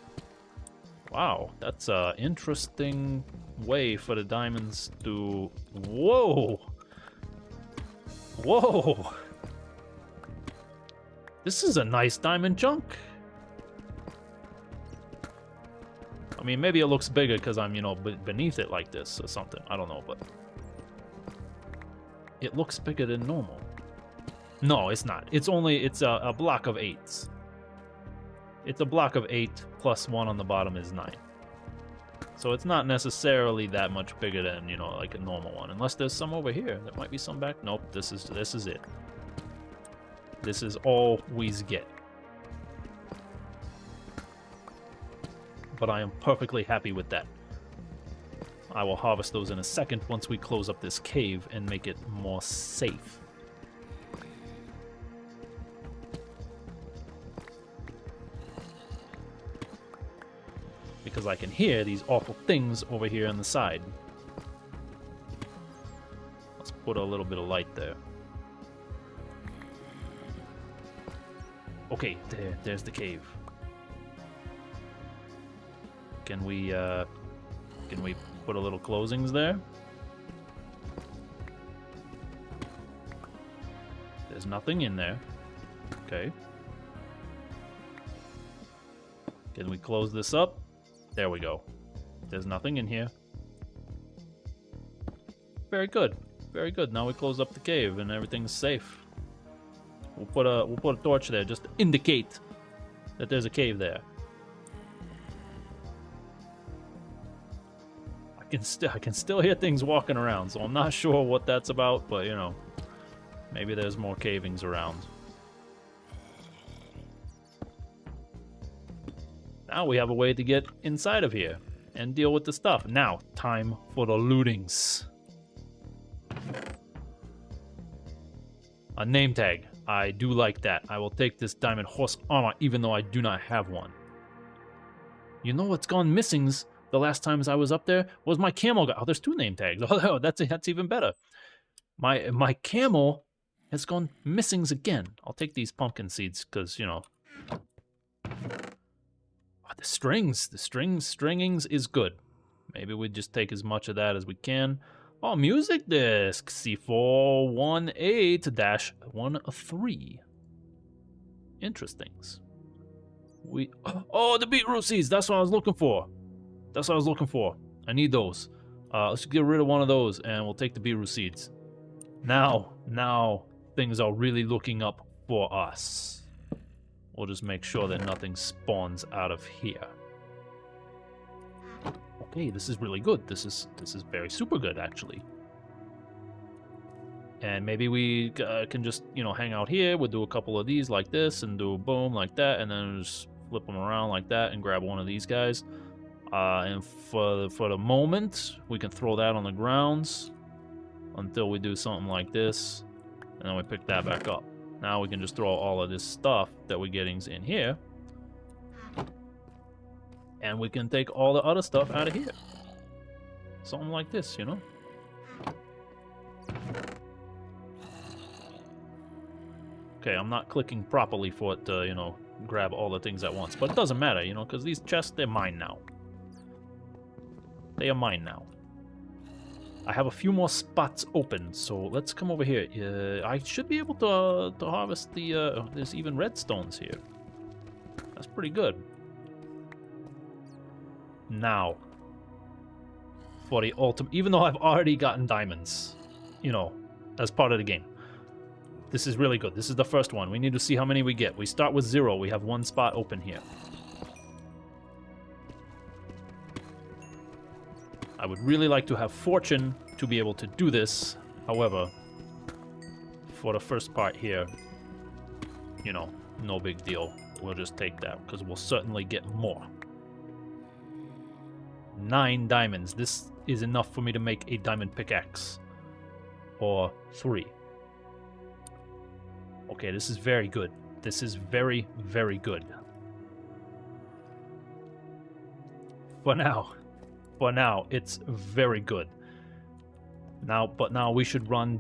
Wow, that's a interesting way for the diamonds to... Whoa! Whoa! This is a nice diamond chunk. I mean, maybe it looks bigger because I'm, you know, beneath it like this or something. I don't know, but... It looks bigger than normal. No, it's not. It's a block of 8s. It's a block of 8 plus 1 on the bottom is 9. So it's not necessarily that much bigger than, you know, like a normal one. Unless there's some over here. There might be some back. Nope, this is it. This is all we get. But I am perfectly happy with that. I will harvest those in a second once we close up this cave and make it more safe. Because I can hear these awful things over here on the side. Let's put a little bit of light there. Okay, there's the cave. Can we put a little closings there? There's nothing in there. Okay. Can we close this up? There we go. There's nothing in here. Very good. Very good. Now we close up the cave and everything's safe. We'll put a torch there just to indicate that there's a cave there. I can still hear things walking around, so I'm not sure what that's about, but you know, maybe there's more cavings around. Now we have a way to get inside of here and deal with the stuff. Now, time for the lootings. A name tag. I do like that. I will take this diamond horse armor, even though I do not have one. You know what's gone missing the last times I was up there was my camel. Oh, there's 2 name tags. Oh, that's even better. My camel has gone missing again. I'll take these pumpkin seeds because, you know. Oh, the stringings is good. Maybe we just take as much of that as we can. Oh, music disc, C418-13. Interestings. Oh, the beetroot seeds, that's what I was looking for. I need those. Let's get rid of one of those and we'll take the beetroot seeds. Now things are really looking up for us. We'll just make sure that nothing spawns out of here. Okay, this is really good. This is very super good, actually. And maybe we can just, you know, hang out here. We'll do a couple of these like this and do a boom like that, and then just flip them around like that and grab one of these guys. And for the moment, we can throw that on the grounds until we do something like this, and then we pick that back up. Now we can just throw all of this stuff that we're getting in here. And we can take all the other stuff out of here. Something like this, you know? Okay, I'm not clicking properly for it to, you know, grab all the things at once. But it doesn't matter, you know, because these chests, they're mine now. They are mine now. I have a few more spots open, so let's come over here. I should be able to harvest the... there's even redstones here. That's pretty good. Now, for the ultimate, even though I've already gotten diamonds, you know, as part of the game. This is really good. This is the first one. We need to see how many we get. We start with 0. We have 1 spot open here. I would really like to have fortune to be able to do this. However, for the first part here, you know, no big deal. We'll just take that because we'll certainly get more. 9 diamonds. This is enough for me to make a diamond pickaxe. Or 3. Okay, this is very good. This is very, very good. For now, it's very good. But now we should run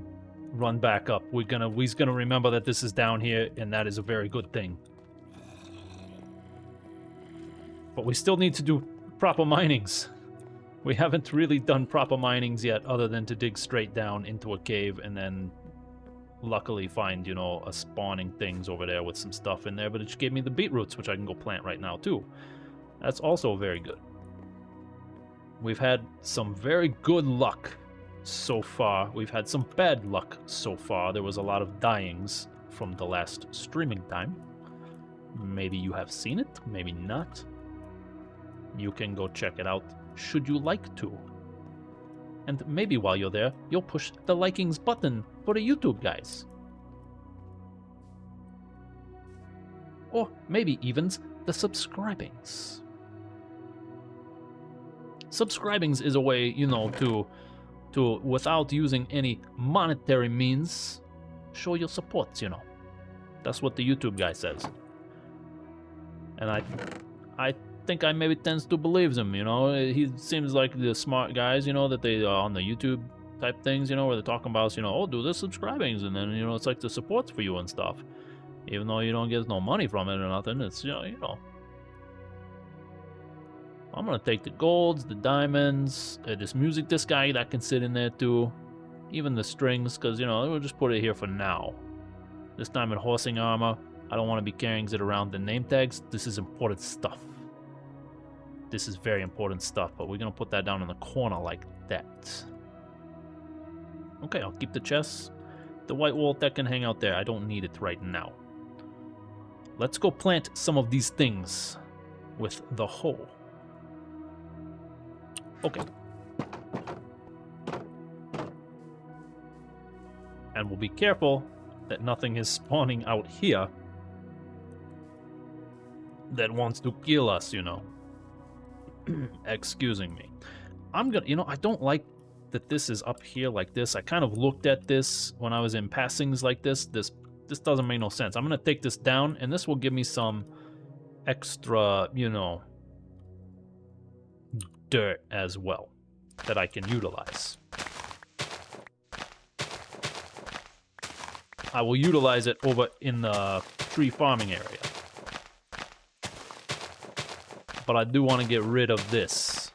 back up. We're gonna remember that this is down here, and that is a very good thing. But we still need to do proper minings. We haven't really done proper minings yet, other than to dig straight down into a cave and then luckily find, you know, a spawning things over there with some stuff in there. But it just gave me the beetroots, which I can go plant right now too. That's also very good. We've had some very good luck so far. We've had some bad luck so far. There was a lot of dyings from the last streaming time. Maybe you have seen it, maybe not. You can go check it out should you like to. And maybe while you're there, you'll push the likings button for the YouTube guys. Or maybe even the subscribings. Subscribings is a way, you know, to without using any monetary means, show your support, you know. That's what the YouTube guy says. And I think I maybe tends to believe him, you know. He seems like the smart guys, you know, that they are on the YouTube type things, you know, where they're talking about, you know, oh, do the subscribings, and then, you know, it's like the supports for you and stuff. Even though you don't get no money from it or nothing, it's, you know. I'm gonna take the golds, the diamonds, this music disc guy that can sit in there too. Even the strings, because, you know, we'll just put it here for now. This diamond horsing armor, I don't want to be carrying it around. The name tags, this is important stuff. This is very important stuff, but we're going to put that down in the corner like that. Okay, I'll keep the chests. The white wool, that can hang out there. I don't need it right now. Let's go plant some of these things with the hoe. Okay. And we'll be careful that nothing is spawning out here that wants to kill us, you know. Excusing me. I'm gonna, you know, I don't like that this is up here like this. I kind of looked at this when I was in passings like this. This doesn't make no sense. I'm gonna take this down, and this will give me some extra, you know, dirt as well that I can utilize. I will utilize it over in the tree farming area. But I do want to get rid of this.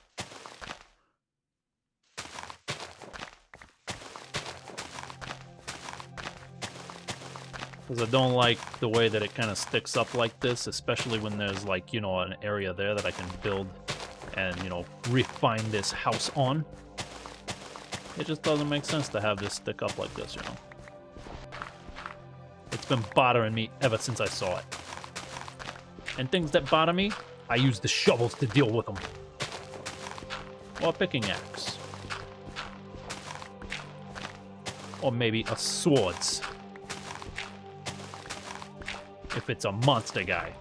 Because I don't like the way that it kind of sticks up like this, especially when there's, like, you know, an area there that I can build and, you know, refine this house on. It just doesn't make sense to have this stick up like this, you know. It's been bothering me ever since I saw it. And things that bother me, I use the shovels to deal with them. Or a picking axe. Or maybe a swords. If it's a monster guy.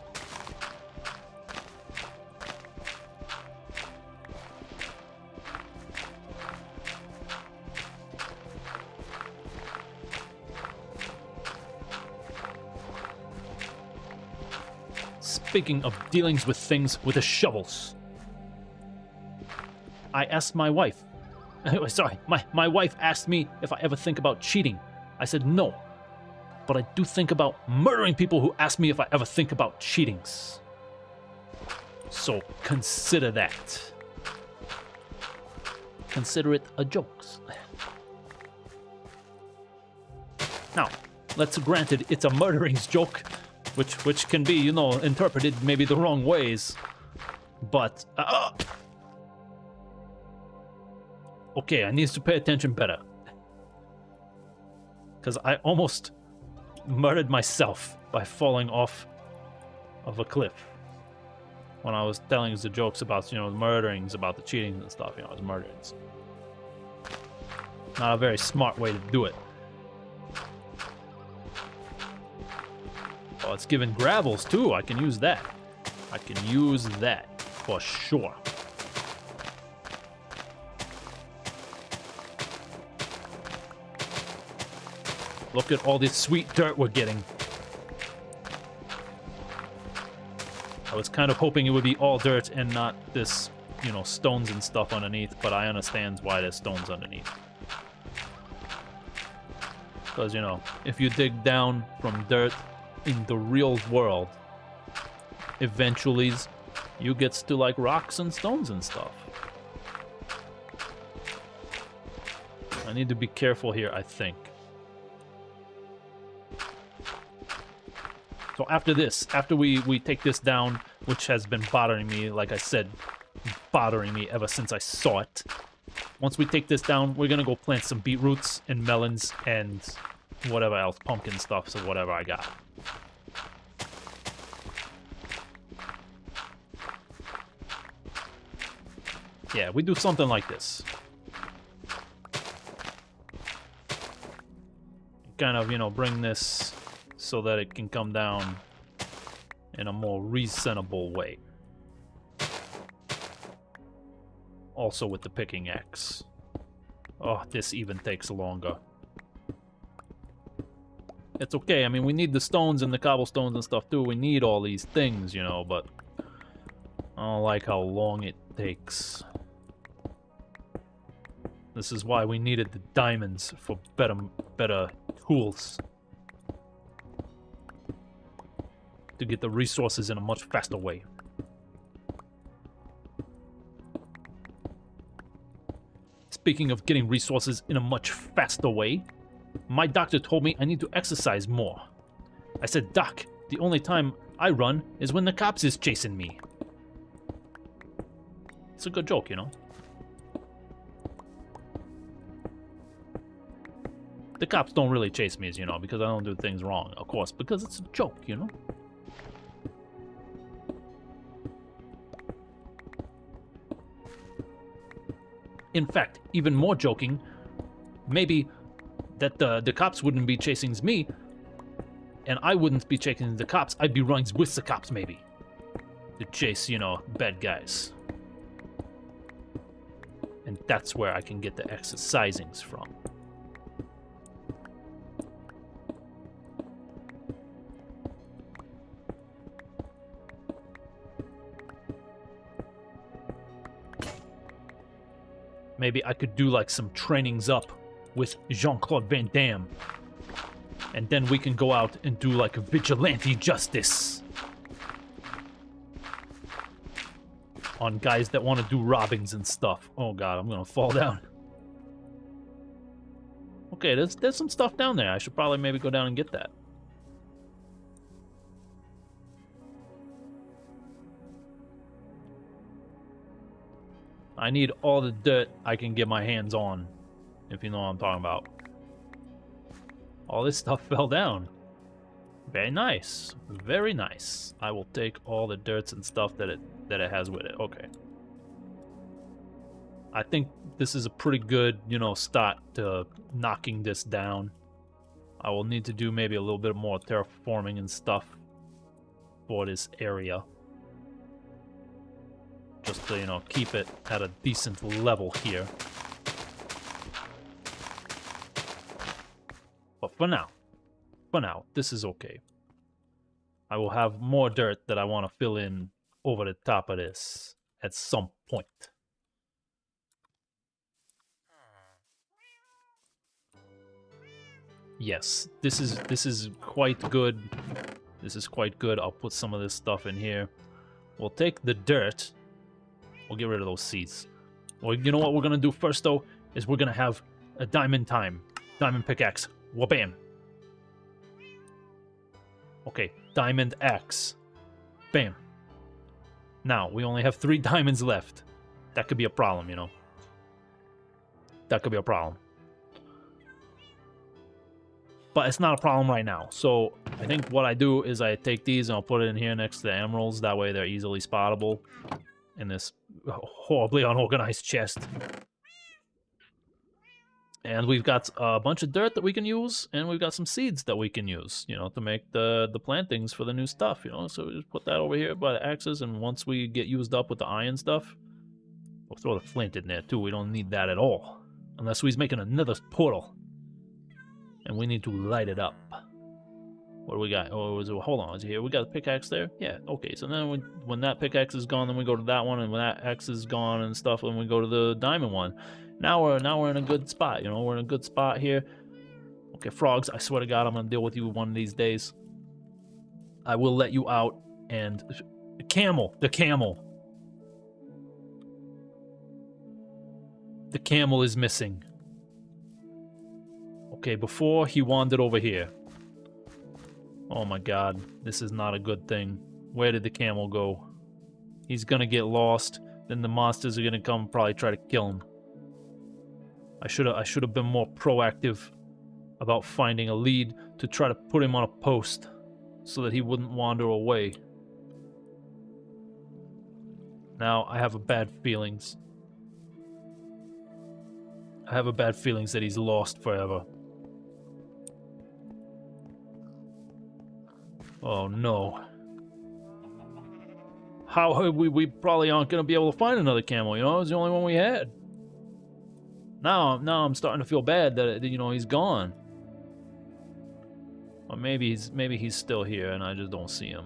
Speaking of dealings with things with the shovels, I asked my wife. Sorry, my wife asked me if I ever think about cheating. I said no. But I do think about murdering people who ask me if I ever think about cheatings. So consider that. Consider it a joke. Now, let's granted it's a murderings joke, which can be, you know, interpreted maybe the wrong ways. But okay, I need to pay attention better. Because I almost murdered myself by falling off of a cliff when I was telling the jokes about, you know, the murderings, about the cheating and stuff. You know, I was murdering. Not a very smart way to do it. Oh, it's giving gravels too. I can use that. I can use that for sure. Look at all this sweet dirt we're getting. I was kind of hoping it would be all dirt and not this, you know, stones and stuff underneath, but I understand why there's stones underneath. Because, you know, if you dig down from dirt in the real world, eventually you get to, like, rocks and stones and stuff. I need to be careful here, I think. So after this, after we take this down, which has been bothering me, like I said, bothering me ever since I saw it. Once we take this down, we're gonna go plant some beetroots and melons and whatever else, pumpkin stuff, so whatever I got. Yeah, we do something like this. Kind of, you know, bring this so that it can come down in a more reasonable way. Also with the picking axe. Oh, this even takes longer. It's okay, I mean, we need the stones and the cobblestones and stuff too. We need all these things, you know, but I don't like how long it takes. This is why we needed the diamonds for better tools. To get the resources in a much faster way. Speaking of getting resources in a much faster way, my doctor told me I need to exercise more. I said, Doc, the only time I run is when the cops is chasing me. It's a good joke, you know. The cops don't really chase me, you know, because I don't do things wrong, of course, because it's a joke, you know. In fact, even more joking, maybe that the cops wouldn't be chasing me, and I wouldn't be chasing the cops, I'd be running with the cops, maybe. To chase, you know, bad guys. And that's where I can get the exercisings from. Maybe I could do like some trainings up with Jean-Claude Van Damme. And then we can go out and do like a vigilante justice on guys that want to do robbings and stuff. Oh god, I'm gonna fall down. Okay, there's some stuff down there. I should probably maybe go down and get that. I need all the dirt I can get my hands on, if you know what I'm talking about. All this stuff fell down. Very nice. Very nice. I will take all the dirts and stuff that it has with it. Okay. I think this is a pretty good, you know, start to knocking this down. I will need to do maybe a little bit more terraforming and stuff for this area. Just to, you know, keep it at a decent level here. But for now, this is okay. I will have more dirt that I want to fill in over the top of this at some point. Yes, this is quite good. This is quite good. I'll put some of this stuff in here. We'll take the dirt. We'll get rid of those seeds. Well, you know what we're gonna do first though is we're gonna have a diamond time. Diamond pickaxe. Wha-bam. Okay, diamond axe. Bam. Now, we only have 3 diamonds left. That could be a problem, you know. That could be a problem. But it's not a problem right now. So, I think what I do is I take these and I'll put it in here next to the emeralds. That way they're easily spottable in this horribly unorganized chest. And we've got a bunch of dirt that we can use, and we've got some seeds that we can use, you know, to make the plantings for the new stuff, you know. So we just put that over here by the axes, and once we get used up with the iron stuff, we'll throw the flint in there too. We don't need that at all. Unless he's making another portal. And we need to light it up. What do we got? Oh, hold on, is it here? We got a pickaxe there? Yeah, okay. So then when that pickaxe is gone, then we go to that one, and when that axe is gone and stuff, then we go to the diamond one. Now we're in a good spot, you know. We're in a good spot here. Okay, frogs, I swear to God, I'm gonna deal with you one of these days. I will let you out. And the camel. The camel is missing. Okay, before he wandered over here. Oh my god, this is not a good thing. Where did the camel go? He's gonna get lost. Then the monsters are gonna come and probably try to kill him. I should have been more proactive about finding a lead to try to put him on a post so that he wouldn't wander away. Now I have a bad feelings. I have a bad feelings that he's lost forever. Oh no. How we probably aren't gonna be able to find another camel, you know? It was the only one we had. Now I'm starting to feel bad that, you know, he's gone. Or maybe he's still here and I just don't see him.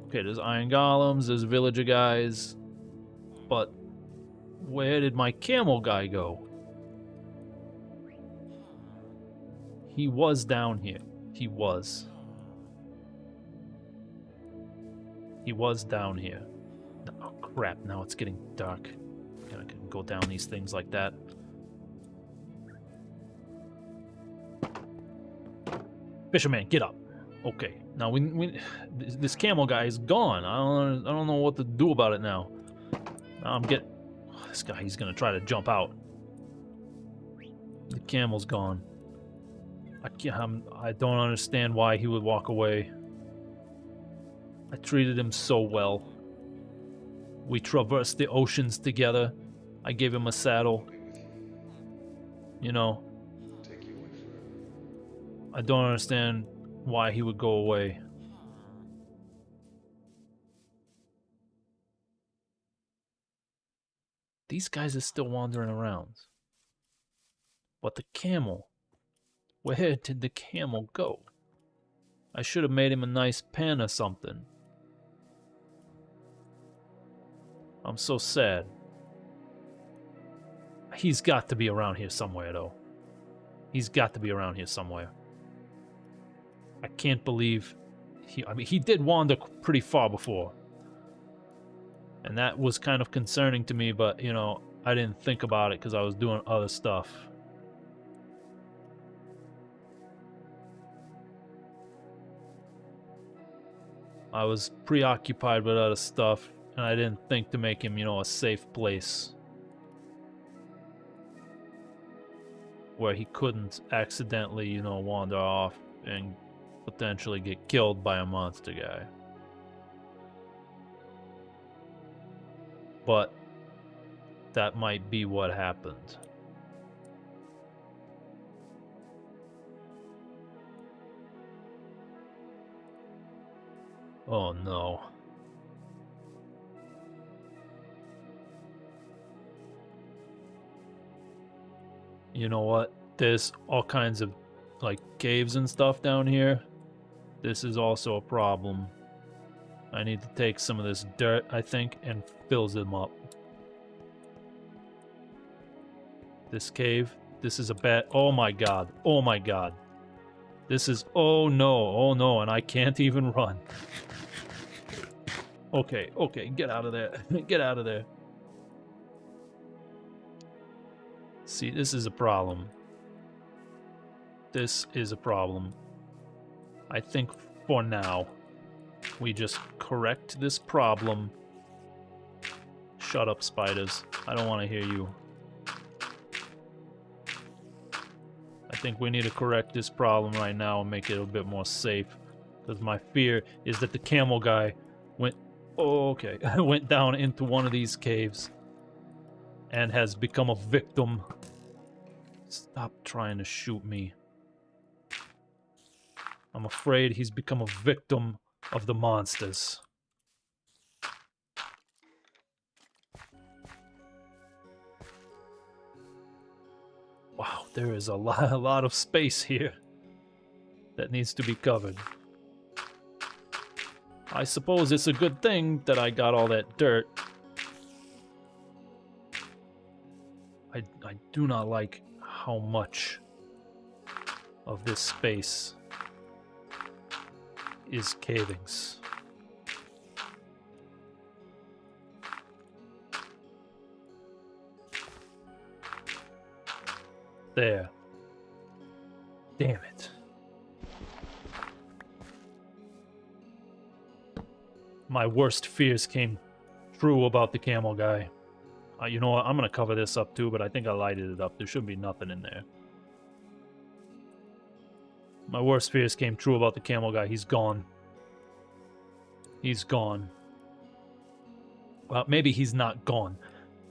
Okay, there's iron golems, there's villager guys. But where did my camel guy go? He was down here. He was down here. Oh crap, now it's getting dark. I can go down these things like that. Fisherman, get up. Okay, now this camel guy is gone. I don't know what to do about it now. Now this guy, he's gonna try to jump out. The camel's gone. I don't understand why he would walk away. I treated him so well. We traversed the oceans together. I gave him a saddle. You know, I don't understand why he would go away. These guys are still wandering around. But the camel, where did the camel go? I should have made him a nice pen or something. I'm so sad. He's got to be around here somewhere, though. He's got to be around here somewhere. I can't believe... I mean, he did wander pretty far before. And that was kind of concerning to me, but, you know, I didn't think about it because I was doing other stuff. I was preoccupied with other stuff, and I didn't think to make him, you know, a safe place. Where he couldn't accidentally, you know, wander off and potentially get killed by a monster guy. But that might be what happened. Oh no. You know what? There's all kinds of, like, caves and stuff down here. This is also a problem. I need to take some of this dirt, I think, and fill them up. This cave, this is a bad... Oh my god. Oh my god. This is... Oh no, and I can't even run. Okay, okay, get out of there. Get out of there. See, this is a problem. This is a problem. I think for now, we just correct this problem. Shut up, spiders. I don't want to hear you. I think we need to correct this problem right now and make it a bit more safe. Because my fear is that the camel guy went... Oh, okay. Went down into one of these caves. And has become a victim. Stop trying to shoot me. I'm afraid he's become a victim of the monsters. Wow, there is a lot of space here that needs to be covered. I suppose it's a good thing that I got all that dirt. I do not like how much of this space is cavings. There. Damn it. My worst fears came true about the camel guy. You know what? I'm gonna cover this up too, but I think I lighted it up. There should be nothing in there. My worst fears came true about the camel guy. He's gone. He's gone. Well, maybe he's not gone,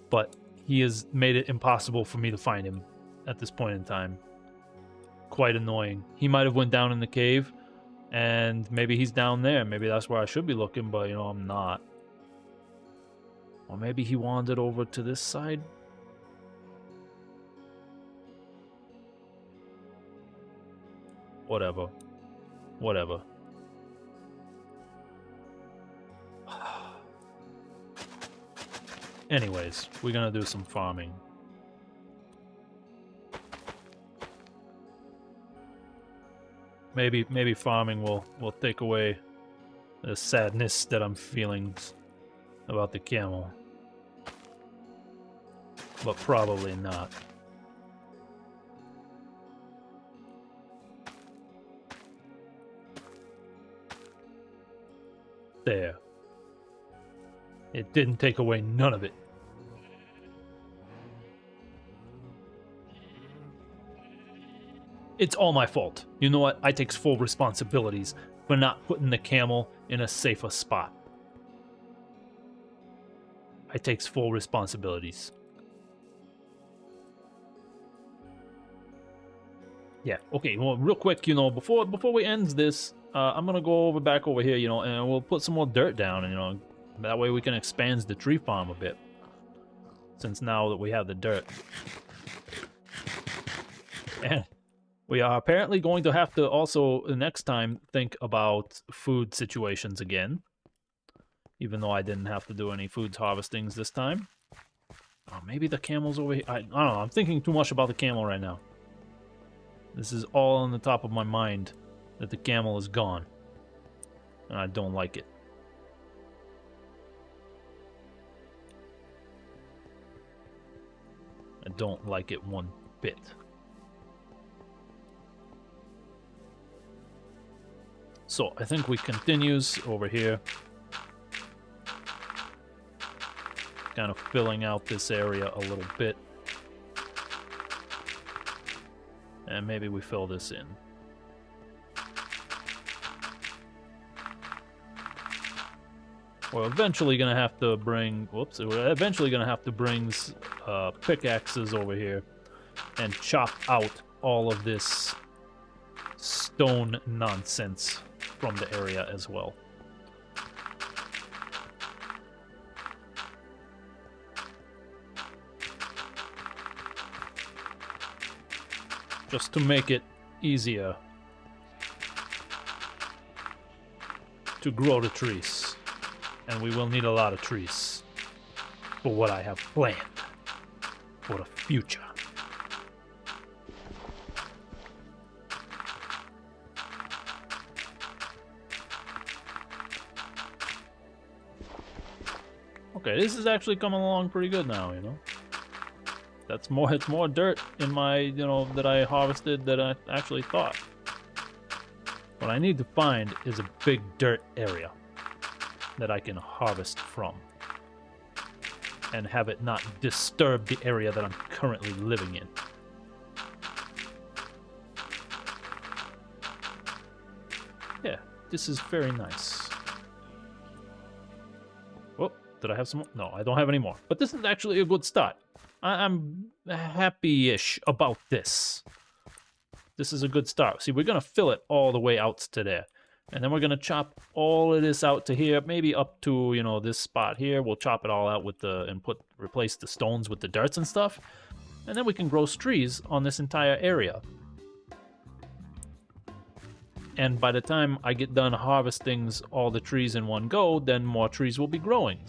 but he has made it impossible for me to find him at this point in time. Quite annoying. He might have went down in the cave, and maybe he's down there. Maybe that's where I should be looking, but, you know, I'm not. Or maybe he wandered over to this side. Whatever. Whatever. Anyways, we're gonna do some farming. Maybe farming will take away the sadness that I'm feeling about the camel. But probably not. There. It didn't take away none of it. It's all my fault. You know what? I take full responsibilities for not putting the camel in a safer spot. I takes full responsibilities. Yeah, okay, well, real quick, you know, before we end this, I'm gonna go back over here, you know, and we'll put some more dirt down, and, you know, that way we can expand the tree farm a bit. since now that we have the dirt. And we are apparently going to have to also, next time, think about food situations again. Even though I didn't have to do any foods harvestings this time. Oh, maybe the camel's over here. I don't know, I'm thinking too much about the camel right now. This is all on the top of my mind, that the camel is gone. And I don't like it. I don't like it one bit. So, I think we continues over here. Kind of filling out this area a little bit. And maybe we fill this in. We're eventually gonna have to bring, whoops, we're eventually gonna have to bring pickaxes over here and chop out all of this stone nonsense from the area as well. Just to make it easier to grow the trees. And we will need a lot of trees for what I have planned for the future. Okay, this is actually coming along pretty good now, you know. That's more, it's more dirt in my, you know, that I harvested than I actually thought. What I need to find is a big dirt area that I can harvest from. And have it not disturb the area that I'm currently living in. Yeah, this is very nice. Oh, did I have some more? No, I don't have any more. But this is actually a good start. I'm happy-ish about this. This is a good start. See, we're going to fill it all the way out to there. And then we're going to chop all of this out to here, maybe up to, you know, this spot here. We'll chop it all out with the, and replace the stones with the darts and stuff. And then we can grow trees on this entire area. And by the time I get done harvesting all the trees in one go, then more trees will be growing.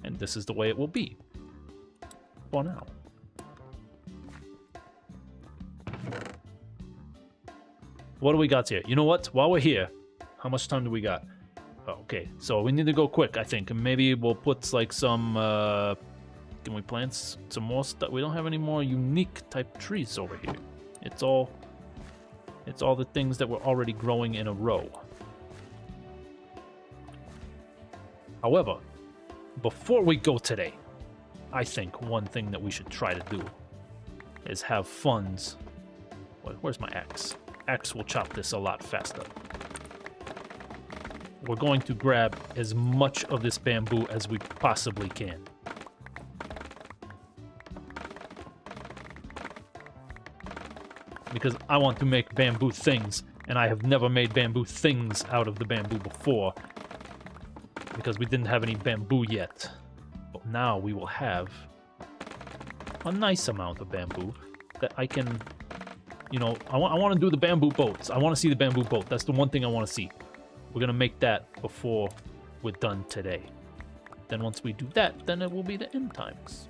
And this is the way it will be. For now. What do we got here? You know what? While we're here, how much time do we got? Oh, okay, so we need to go quick, I think. And maybe we'll put like some, can we plant some more stuff? We don't have any more unique type trees over here. It's all the things that were already growing in a row. However, before we go today, I think one thing that we should try to do is have funds. Where's my axe? Axe will chop this a lot faster. We're going to grab as much of this bamboo as we possibly can. Because I want to make bamboo things, and I have never made bamboo things out of the bamboo before. Because we didn't have any bamboo yet. But now we will have a nice amount of bamboo that I can, you know, I want to do the bamboo boats. I want to see the bamboo boat. That's the one thing I want to see. We're going to make that before we're done today. Then once we do that, then it will be the end times.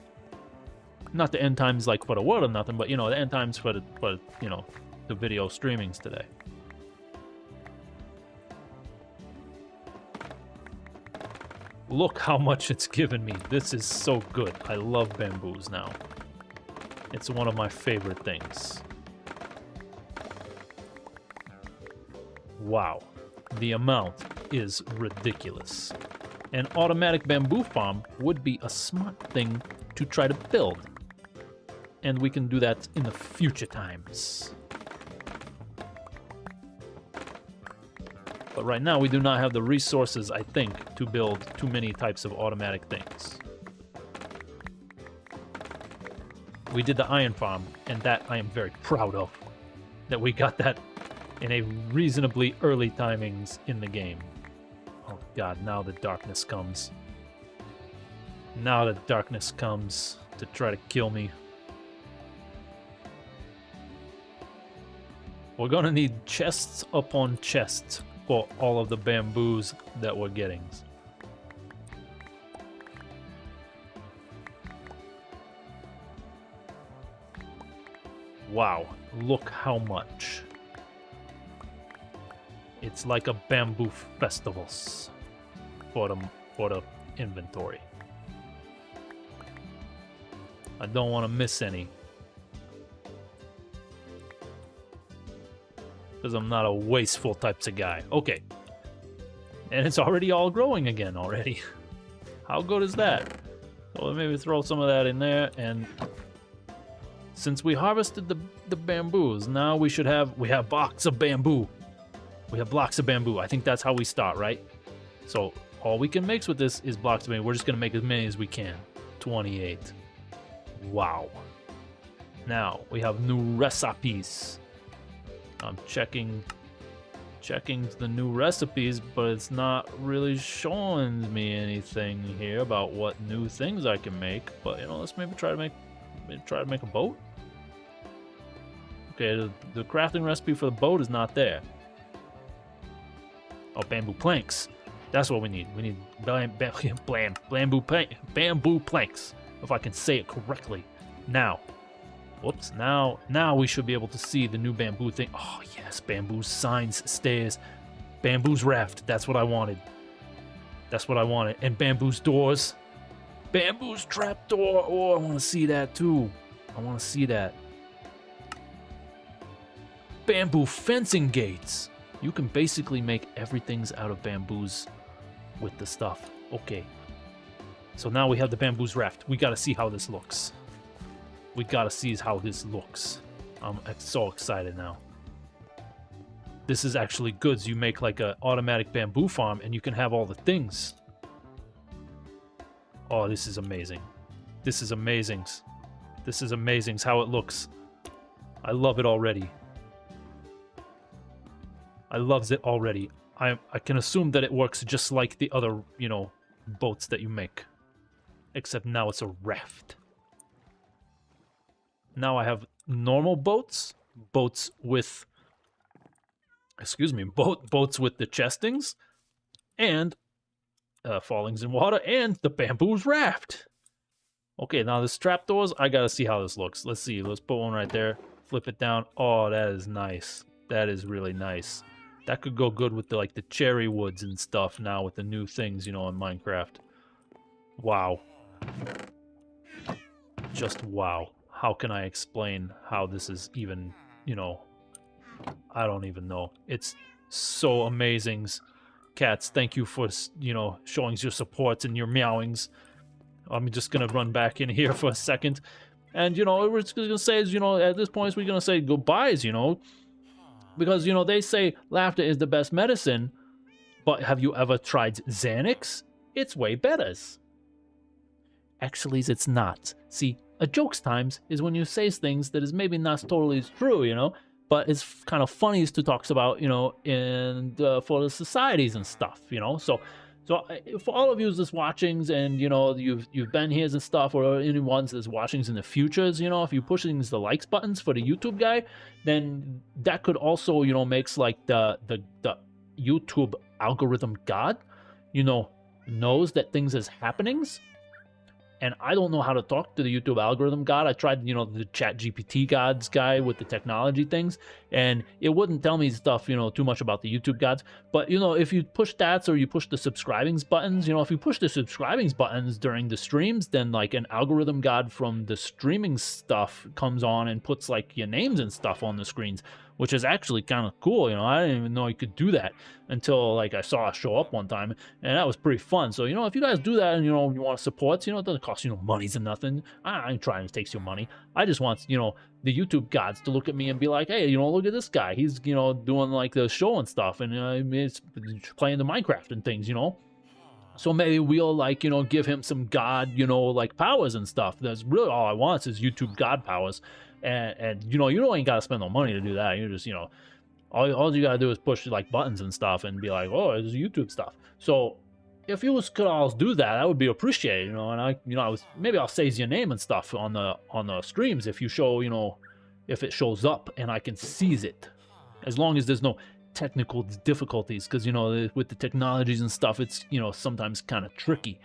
Not the end times like for the world or nothing, but, you know, the end times for you know, the video streamings today. Look how much it's given me. This is so good. I love bamboos now. It's one of my favorite things. Wow. The amount is ridiculous. An automatic bamboo farm would be a smart thing to try to build. And we can do that in the future times. But right now, we do not have the resources, I think, to build too many types of automatic things. We did the iron farm, and that I am very proud of. That we got that in a reasonably early timings in the game. Oh god, now the darkness comes. Now the darkness comes to try to kill me. We're gonna need chests upon chests for all of the bamboos that we're getting. Wow, look how much. It's like a bamboo festivals for the inventory. I don't want to miss any. Because I'm not a wasteful types of guy. Okay. And it's already all growing again already. How good is that? So maybe throw some of that in there. And since we harvested the bamboos, now we have blocks of bamboo. We have blocks of bamboo. I think that's how we start, right? So all we can mix with this is blocks of bamboo. We're just going to make as many as we can. 28. Wow. Now we have new recipes. I'm checking the new recipes, but it's not really showing me anything here about what new things I can make. But you know, let's maybe try to make a boat. Okay, the crafting recipe for the boat is not there. Oh, bamboo planks. That's what we need. We need bamboo planks. If I can say it correctly. Now. Whoops. Now we should be able to see the new bamboo thing. Oh, yes. Bamboo signs, stairs. Bamboo's raft. That's what I wanted. That's what I wanted. And bamboo's doors. Bamboo's trapdoor. Oh, I want to see that too. I want to see that. Bamboo fencing gates. You can basically make everything's out of bamboos with the stuff. Okay. So now we have the bamboo's raft. We got to see how this looks. We gotta see how this looks. I'm so excited now. This is actually good. You make like an automatic bamboo farm and you can have all the things. Oh, this is amazing. This is amazing. This is amazing how it looks. I love it already. I loves it already. I can assume that it works just like the other, you know, boats that you make. Except now it's a raft. Now I have normal boats, boats with boats with the chestings, and fallings in water, and the bamboo's raft. Okay, now the trapdoors, I gotta see how this looks. Let's see, let's put one right there, flip it down. Oh, that is nice. That is really nice. That could go good with the cherry woods and stuff now with the new things, you know, in Minecraft. Wow. Just wow. How can I explain how this is even, you know, I don't even know. It's so amazing. Cats, thank you for, you know, showing your supports and your meowings. I'm just going to run back in here for a second. And, you know, what we're just going to say is, you know, at this point, we're going to say goodbyes, you know. Because, you know, they say laughter is the best medicine. But have you ever tried Xanax? It's way better. Actually, it's not. See, a jokes times is when you say things that is maybe not totally true, you know, but it's kind of funny to talks about, you know, in for the societies and stuff, you know. So for all of you that's watchings and you know you've been here and stuff, or anyone that's watchings in the futures, you know, if you push the likes buttons for the YouTube guy, then that could also, you know, makes like the YouTube algorithm god, you know, knows that things is happenings. And I don't know how to talk to the YouTube algorithm god. I tried, you know, the chat GPT gods guy with the technology things, and it wouldn't tell me stuff, you know, too much about the YouTube gods. But, you know, if you push that or you push the subscribing buttons, you know, if you push the subscribing buttons during the streams, then like an algorithm god from the streaming stuff comes on and puts like your names and stuff on the screens, which is actually kind of cool. You know, I didn't even know you could do that until like I saw it show up one time, and that was pretty fun. So, you know, if you guys do that and, you know, you want to support, you know, it doesn't cost you no monies and nothing. I ain't trying to take your money. I just want, you know, the YouTube gods to look at me and be like, hey, you know, look at this guy. He's, you know, doing like the show and stuff, and it's playing the Minecraft and things, you know. So maybe we'll like, you know, give him some god, you know, like powers and stuff. That's really all I want is YouTube god powers. And you know, you ain't gotta spend no money to do that. You just, you know, all you gotta do is push like buttons and stuff and be like, oh, it's YouTube stuff. So if you could all do that, that would be appreciated, you know. And maybe I'll say your name and stuff on the streams if you show, you know, if it shows up and I can seize it, as long as there's no technical difficulties, because you know, with the technologies and stuff, it's, you know, sometimes kind of tricky.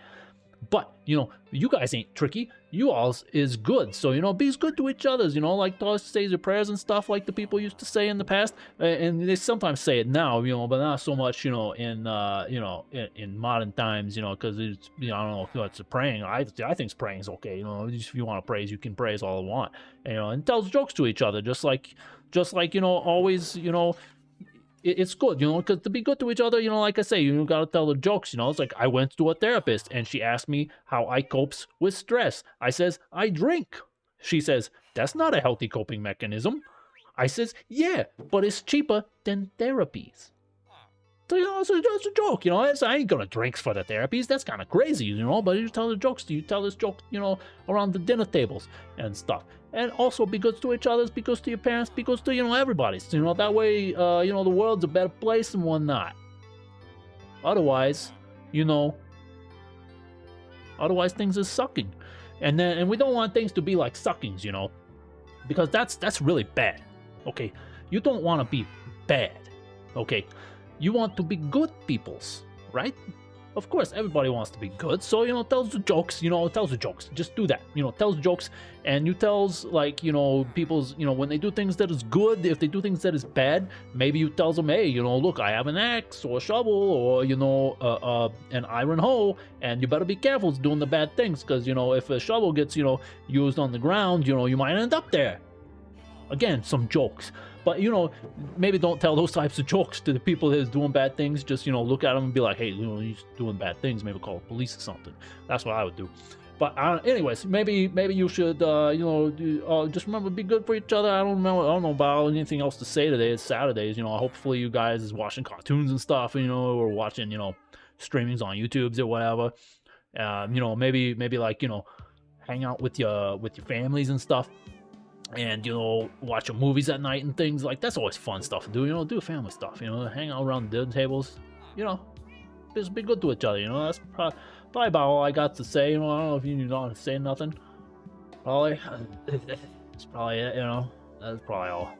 But you know, you guys ain't tricky. You alls is good. So you know, be good to each other. You know, like to say your prayers and stuff, like the people used to say in the past, and they sometimes say it now. You know, but not so much. You know, in modern times. You know, because it's, you know, I don't know. It's a praying. I think praying is okay. You know, if you want to praise, you can praise all you want. You know, and tells jokes to each other, just like you know, always, you know. It's good, you know, because to be good to each other, you know, like I say, you gotta tell the jokes, you know. It's like, I went to a therapist and she asked me how I copes with stress. I says, I drink. She says, that's not a healthy coping mechanism. I says, yeah, but it's cheaper than therapies. So, you know, it's a joke, you know. I ain't gonna drink for the therapies. That's kind of crazy, you know. But you tell the jokes, you tell this joke, you know, around the dinner tables and stuff. And also be good to each other, be good to your parents, be good to, you know, everybody. So, you know, that way, you know, the world's a better place and whatnot. Otherwise, you know, things is sucking. And we don't want things to be like suckings, you know, because that's really bad. Okay, you don't want to be bad. Okay, you want to be good peoples, right? Of course, everybody wants to be good, so, you know, tells the jokes, you know, tells the jokes. Just do that, you know, tells jokes, and you tells, like, you know, people's, you know, when they do things that is good, if they do things that is bad, maybe you tells them, hey, you know, look, I have an axe, or a shovel, or, you know, an iron hoe, and you better be careful doing the bad things, because, you know, if a shovel gets, you know, used on the ground, you know, you might end up there. Again, some jokes. But, you know, maybe don't tell those types of jokes to the people that's doing bad things. Just, you know, look at them and be like, hey, you know, he's doing bad things. Maybe call the police or something. That's what I would do. But anyways, maybe you should, you know, just remember, be good for each other. I don't know about anything else to say today. It's Saturdays, you know. Hopefully you guys is watching cartoons and stuff, you know, or watching, you know, streamings on YouTubes or whatever. You know, maybe like, you know, hang out with your families and stuff. And, you know, watching movies at night and things like that's always fun stuff to do. You know, do family stuff. You know, hang out around the dinner tables. You know, just be good to each other. You know, that's probably about all I got to say. You know, I don't know if you don't say nothing. Probably, it's probably it. You know, that's probably all.